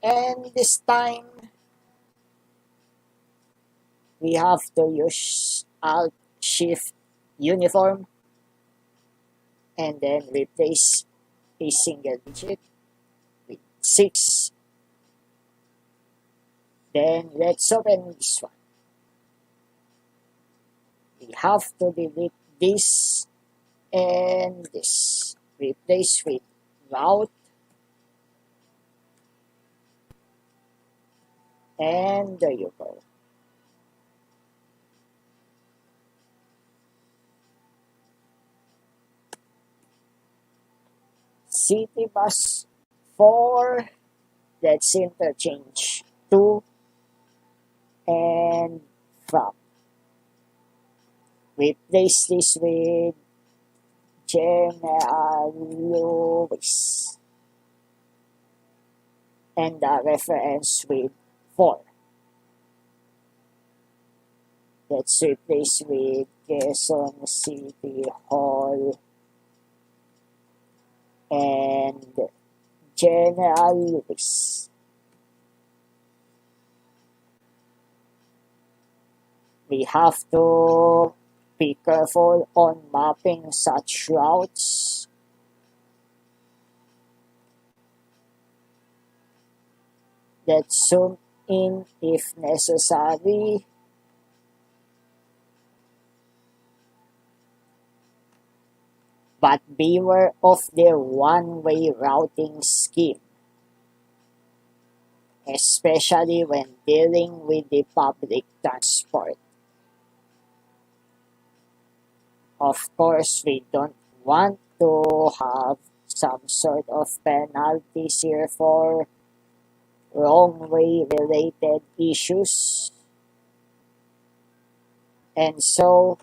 And this time, we have to use Alt Shift Uniform and then replace a single digit with 6. Then let's open this one. We have to delete this and this. Replace with route. And there you go. City bus 4. Let's interchange 2 and from. Replace this with General Luis and the reference with 4. Let's replace with Quezon City Hall and General Luis. We have to be careful on mapping such routes. Let's zoom in if necessary. But beware of the one-way routing scheme, especially when dealing with the public transport. Of course, we don't want to have some sort of penalties here for wrong-way related issues. And so,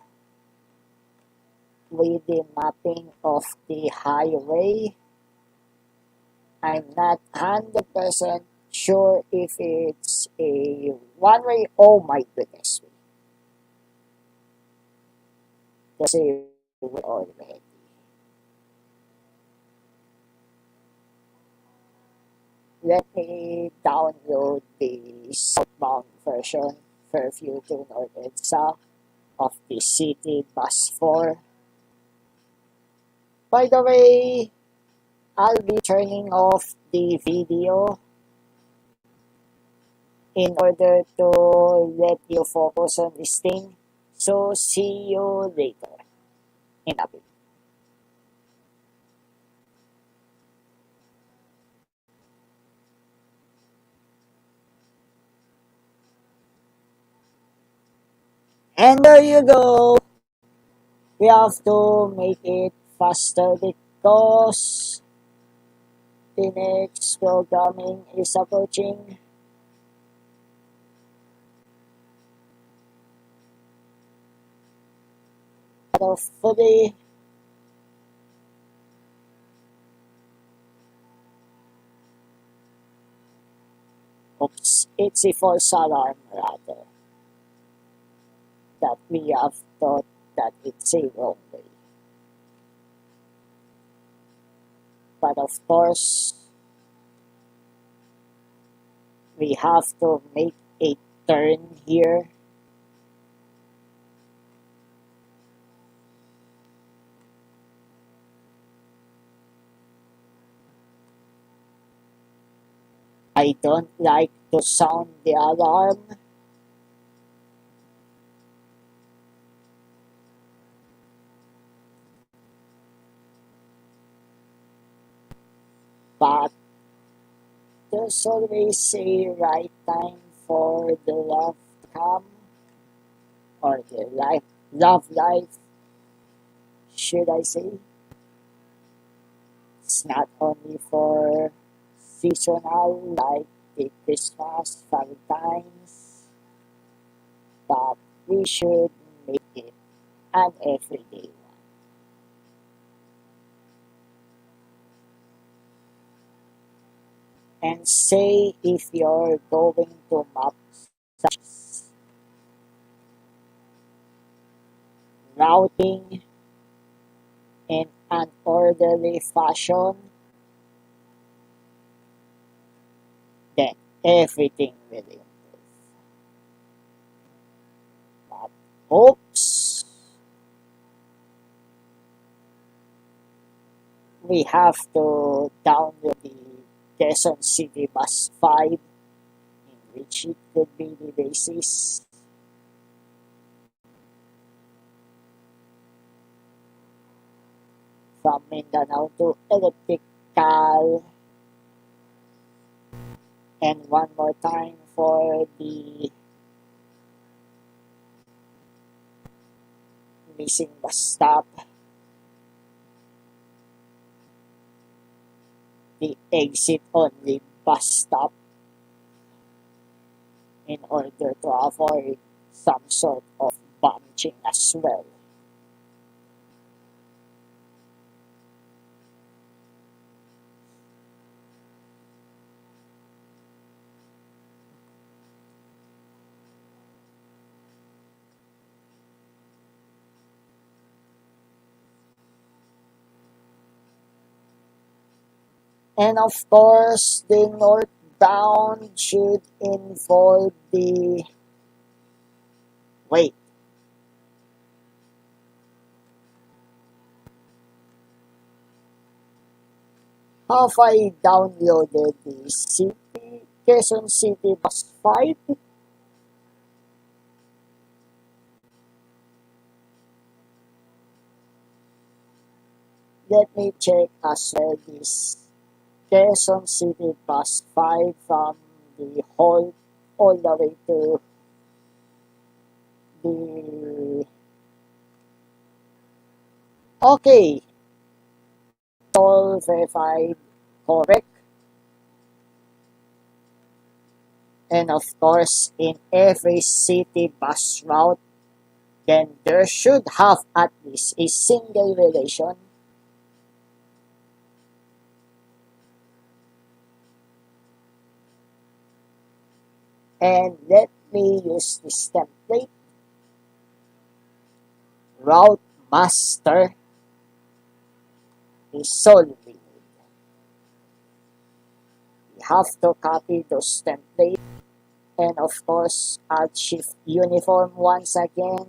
with the mapping of the highway, I'm not 100% sure if it's a one-way. Oh my goodness. Let's say we already. Let me download the southbound version, Fairview to North EDSA, of the City Bus 4. By the way, I'll be turning off the video in order to let you focus on this thing. So see you later in a bit. And there you go. We have to make it faster because the next programming is approaching. Hopefully, oops, it's a false alarm rather, that we have thought that it's a wrong way. But of course, we have to make a turn here. I don't like to sound the alarm. But there's always a right time for the love to come, or the love life, should I say. It's not only for seasonal like the Christmas, Valentine's, but we should make it an everyday one. And say if you're going to map such routing in an orderly fashion, then everything will improve. But oops, we have to download the Quezon City Bus 5, in which it could be the basis. From Mindanao to Electrical. And one more time for the missing bus stop. The exit only bus stop, in order to avoid some sort of bunching as well. And of course, the northbound should involve the... Wait, Have I downloaded the Quezon City Bus 5? Let me check as well this Quezon City Bus 5 from the hall all the way to the... Okay, all verified correct. And of course, in every city bus route, then there should have at least a single relation. And let me use this template. Route master is all we need. We have to copy those templates. And of course, I'll shift uniform once again.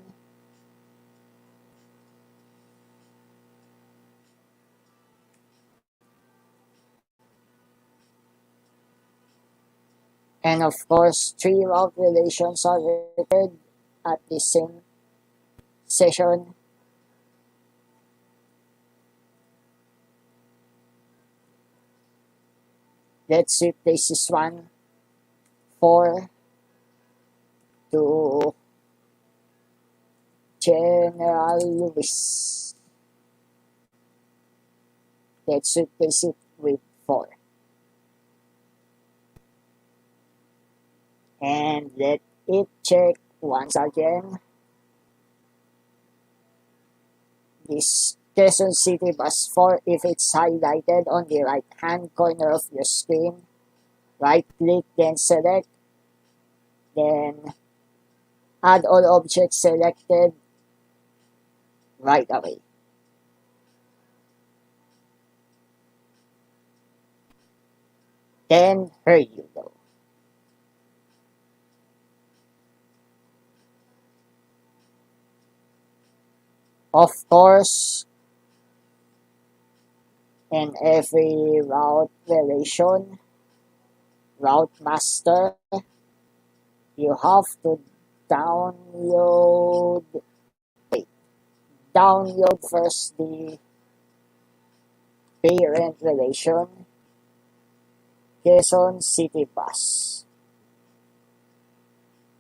And of course, 3 route relations are required at the same session. Let's replace this one 4 to General Luis. Let's replace it with 4. And let it check once again. This Quezon City Bus 4, if it's highlighted on the right hand corner of your screen, right click, then select, then add all objects selected right away. Then here you go. Of course, in every route relation, route master, you have to download first the parent relation, Quezon City Bus.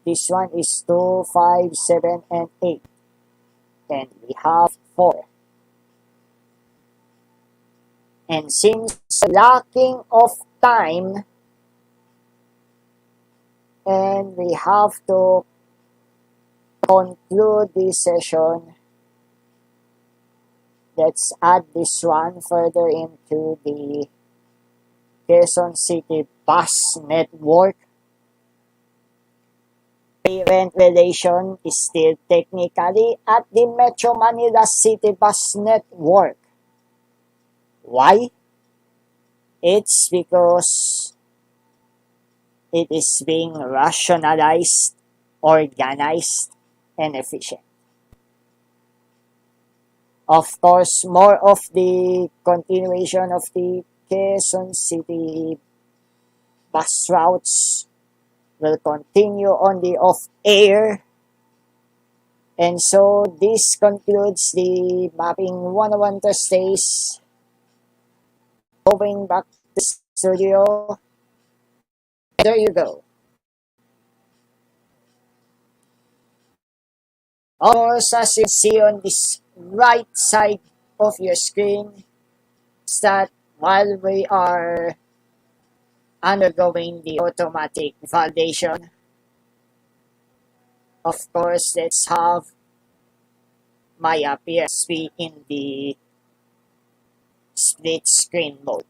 This one is 2, 5, 7, and 8. And we have 4. And since lacking of time, and we have to conclude this session, let's add this one further into the Quezon City Bus Network. Parent relation is still technically at the Metro Manila City Bus Network. Why? It's because it is being rationalized, organized, and efficient. Of course, more of the continuation of the Quezon City bus routes will continue on the off-air. And so this concludes the Mapping 101 Thursdays. Going back to the studio. There you go. Of course, as you see on this right side of your screen, is that while we are undergoing the automatic validation, of course, let's have my PSP in the split screen mode.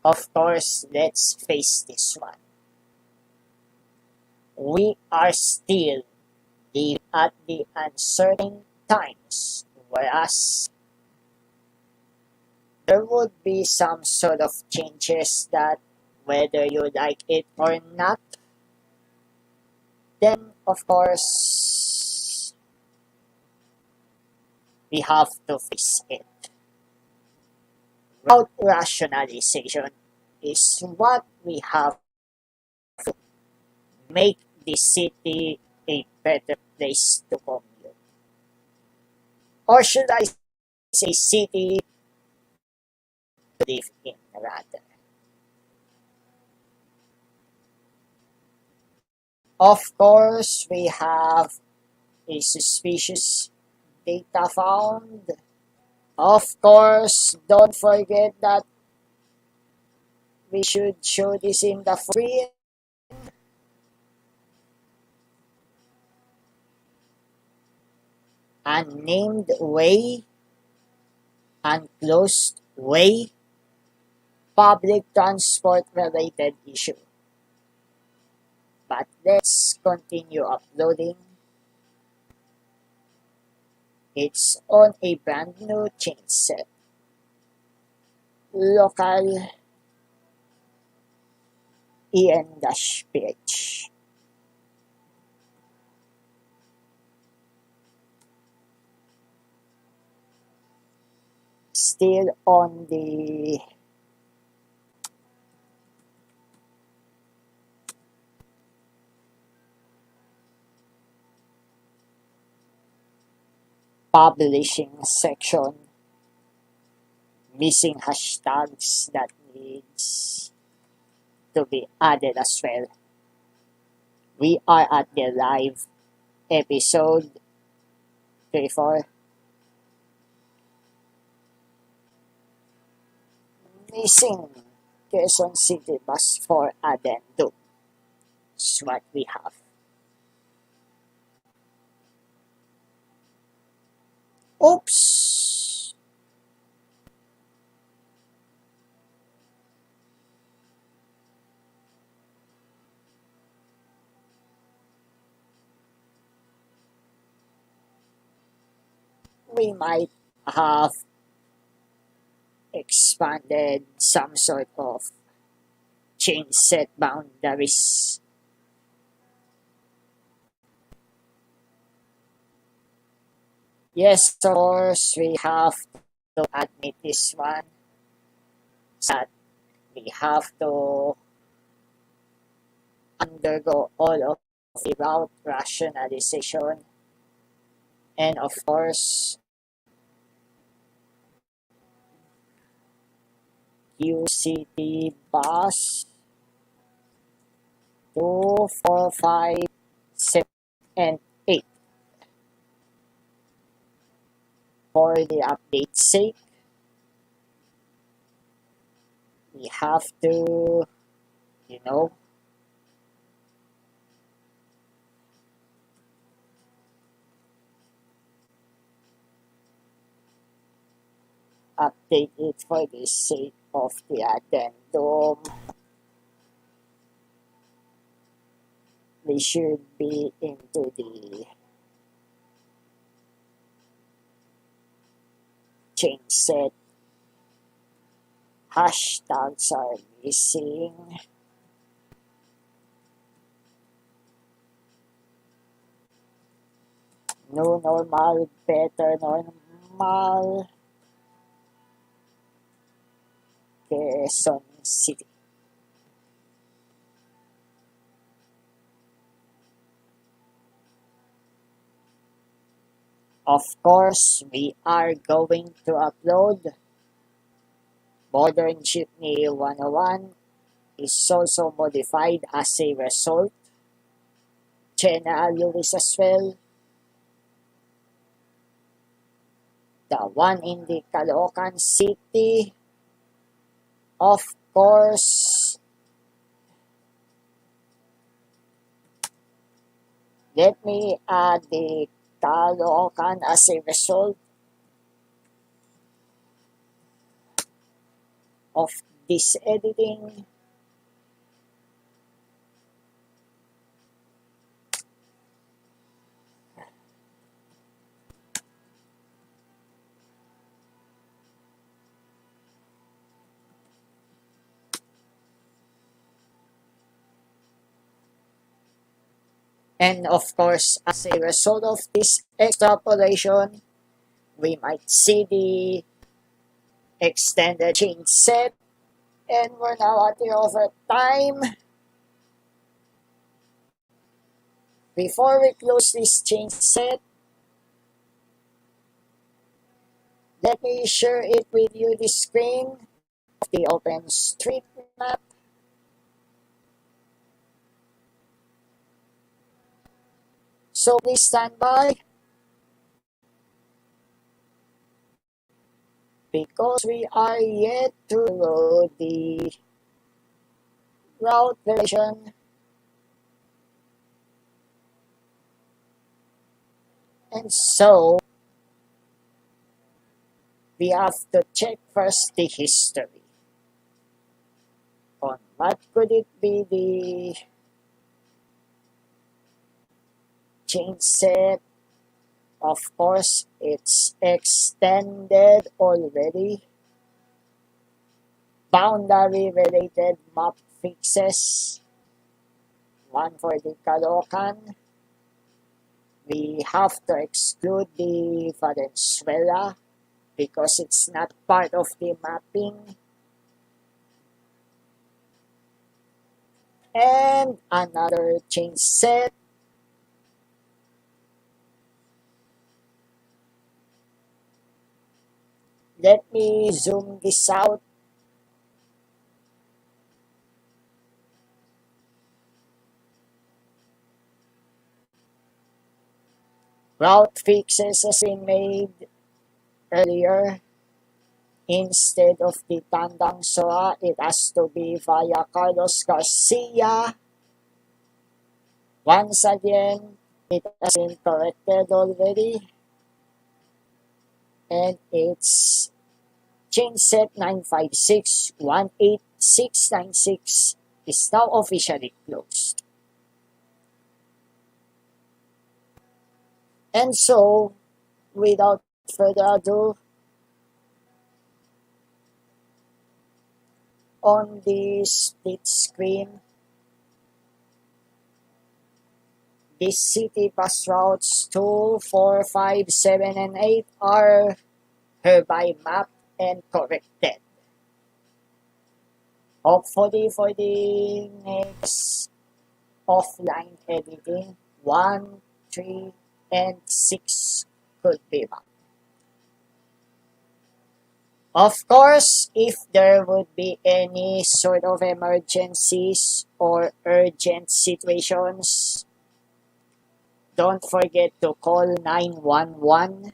Of course, let's face this one. We are still at the uncertain times, whereas there would be some sort of changes that, whether you like it or not, then of course we have to face it. route rationalization is what we have to make the city a better place to commute. Or should I say city to live in rather. Of course, we have a suspicious data found. Of course, don't forget that we should show this in the screen. Unnamed way, unclosed way, public transport related issue. But let's continue uploading. It's on a brand new chain set. Local EN-PH. Still on the publishing section, missing hashtags that needs to be added as well. We are at the live episode 34. Missing Quezon City bus for addendum. That's what we have. Oops! We might have expanded some sort of chain set boundaries. Yes, of course, we have to admit this one, that we have to undergo all of the route rationalization, and of course, QCT bus 2, 4, 5, 7, and 8. For the update's sake, we have to, update it for the sake of the addendum. We should be into the chain set. Hashtags are missing. No normal, better normal. Quezon City. Of course, we are going to upload Modern Jeepney 101 is also modified as a result. General Lewis as well. The one in the Caloocan City. Of course, let me add the Caloocan as a result of this editing. And of course, as a result of this extrapolation, we might see the extended change set, and we're now at the overtime. Before we close this change set, let me share it with you the screen of the OpenStreetMap. So please stand by because we are yet to load the route version. And so we have to check first the history on what could it be the change set. Of course, it's extended already. Boundary related map fixes. One for the Caloocan. We have to exclude the Valenzuela because it's not part of the mapping. And another change set. Let me zoom this out. Route fixes has been made earlier. Instead of the Tandang Sora, it has to be via Carlos Garcia. Once again, it has been corrected already. And it's change set 956-18696 is now officially closed. And so, without further ado, on the split screen, the city bus routes 2, 4, 5, 7, and 8 are hereby mapped and corrected. Hopefully for the next offline editing, 1, 3, and 6 could be mapped. Of course, if there would be any sort of emergencies or urgent situations, don't forget to call 911.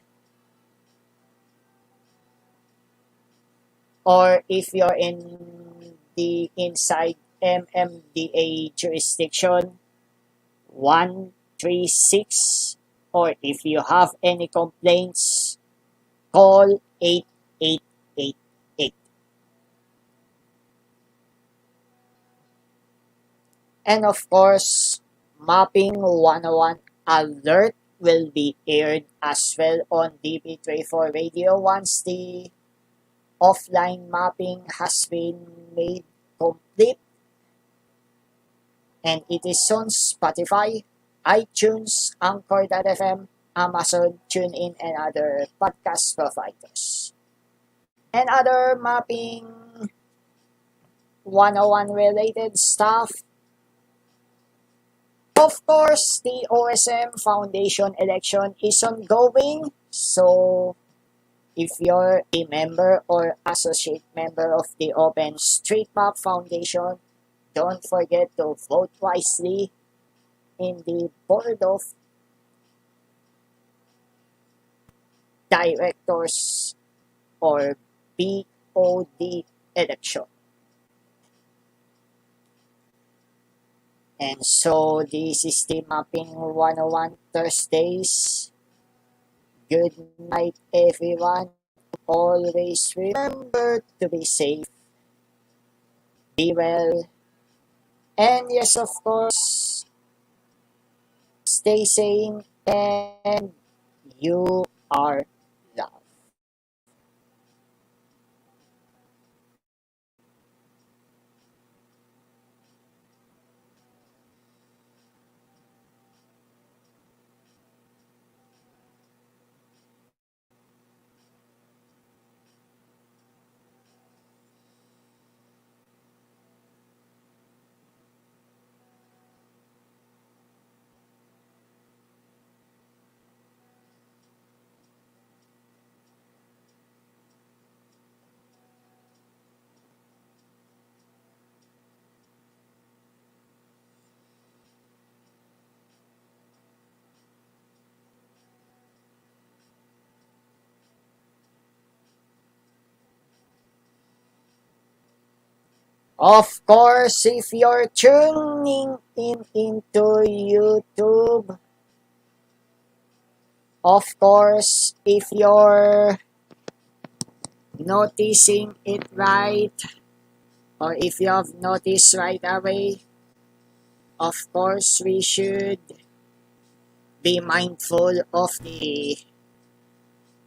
Or if you're in the inside MMDA jurisdiction, 136. Or if you have any complaints, call 8888. And of course, Mapping 101 alert will be aired as well on DP24 Radio once the offline mapping has been made complete. And it is on Spotify, iTunes, Anchor.fm, Amazon, TuneIn, and other podcast providers. And other mapping 101 related stuff. Of course, the OSM Foundation election is ongoing. So, if you're a member or associate member of the OpenStreetMap Foundation, don't forget to vote wisely in the Board of Directors or BOD election. And so this is the Mapping 101 Thursdays. Good night, everyone. Always remember to be safe, be well, and yes, of course, stay sane, and you are loved. Of course, if you're tuning in into YouTube, of course, if you're noticing it right, or if you have noticed right away, of course, we should be mindful of the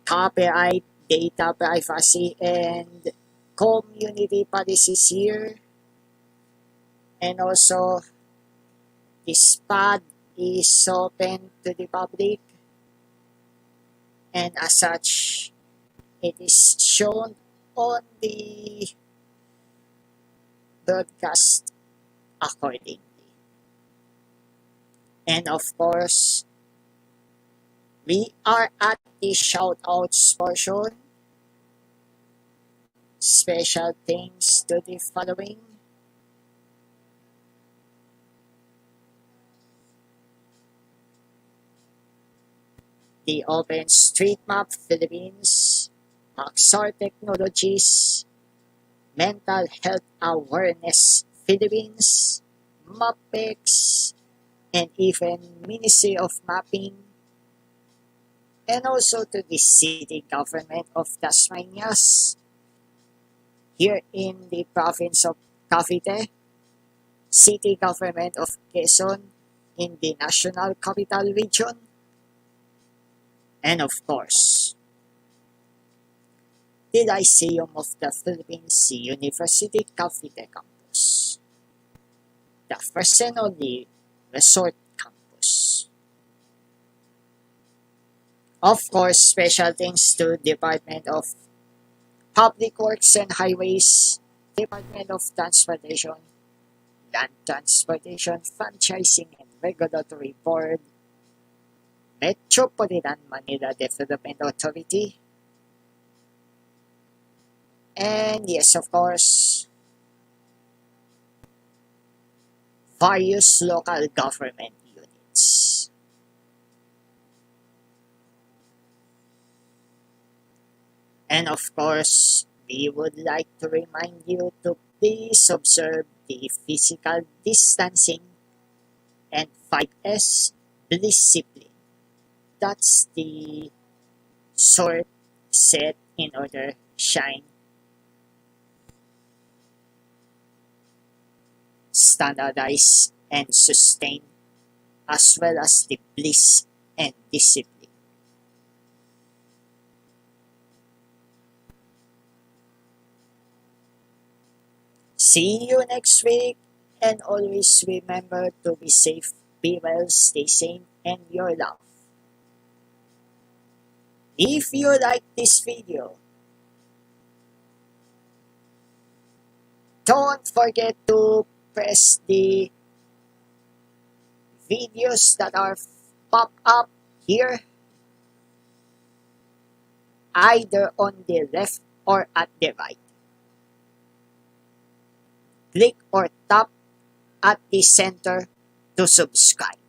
copyright, data privacy, and community policies here. And also, this pod is open to the public, and as such, it is shown on the broadcast accordingly. And of course, we are at the shoutouts portion. Special thanks to the following: the OpenStreetMap Philippines, Maxar Technologies, Mental Health Awareness Philippines, MAPEX, and even Ministry of Mapping, and also to the City Government of Tasmanias, here in the province of Cavite, City Government of Quezon in the National Capital Region, and of course, the Lyceum of the Philippines University Cavite Campus, the first and only resort campus. Of course, special thanks to Department of Public Works and Highways, Department of Transportation, Land Transportation, Franchising and Regulatory Board, Metropolitan Manila Development Authority, and yes, of course, various local government units. And of course, we would like to remind you to please observe the physical distancing and 5S discipline. That's the sort, set, in order, shine, standardize, and sustain, as well as the bliss and discipline. See you next week, and always remember to be safe, be well, stay sane, and your love. If you like this video, don't forget to press the videos that are pop up here, either on the left or at the right. Click or tap at the center to subscribe.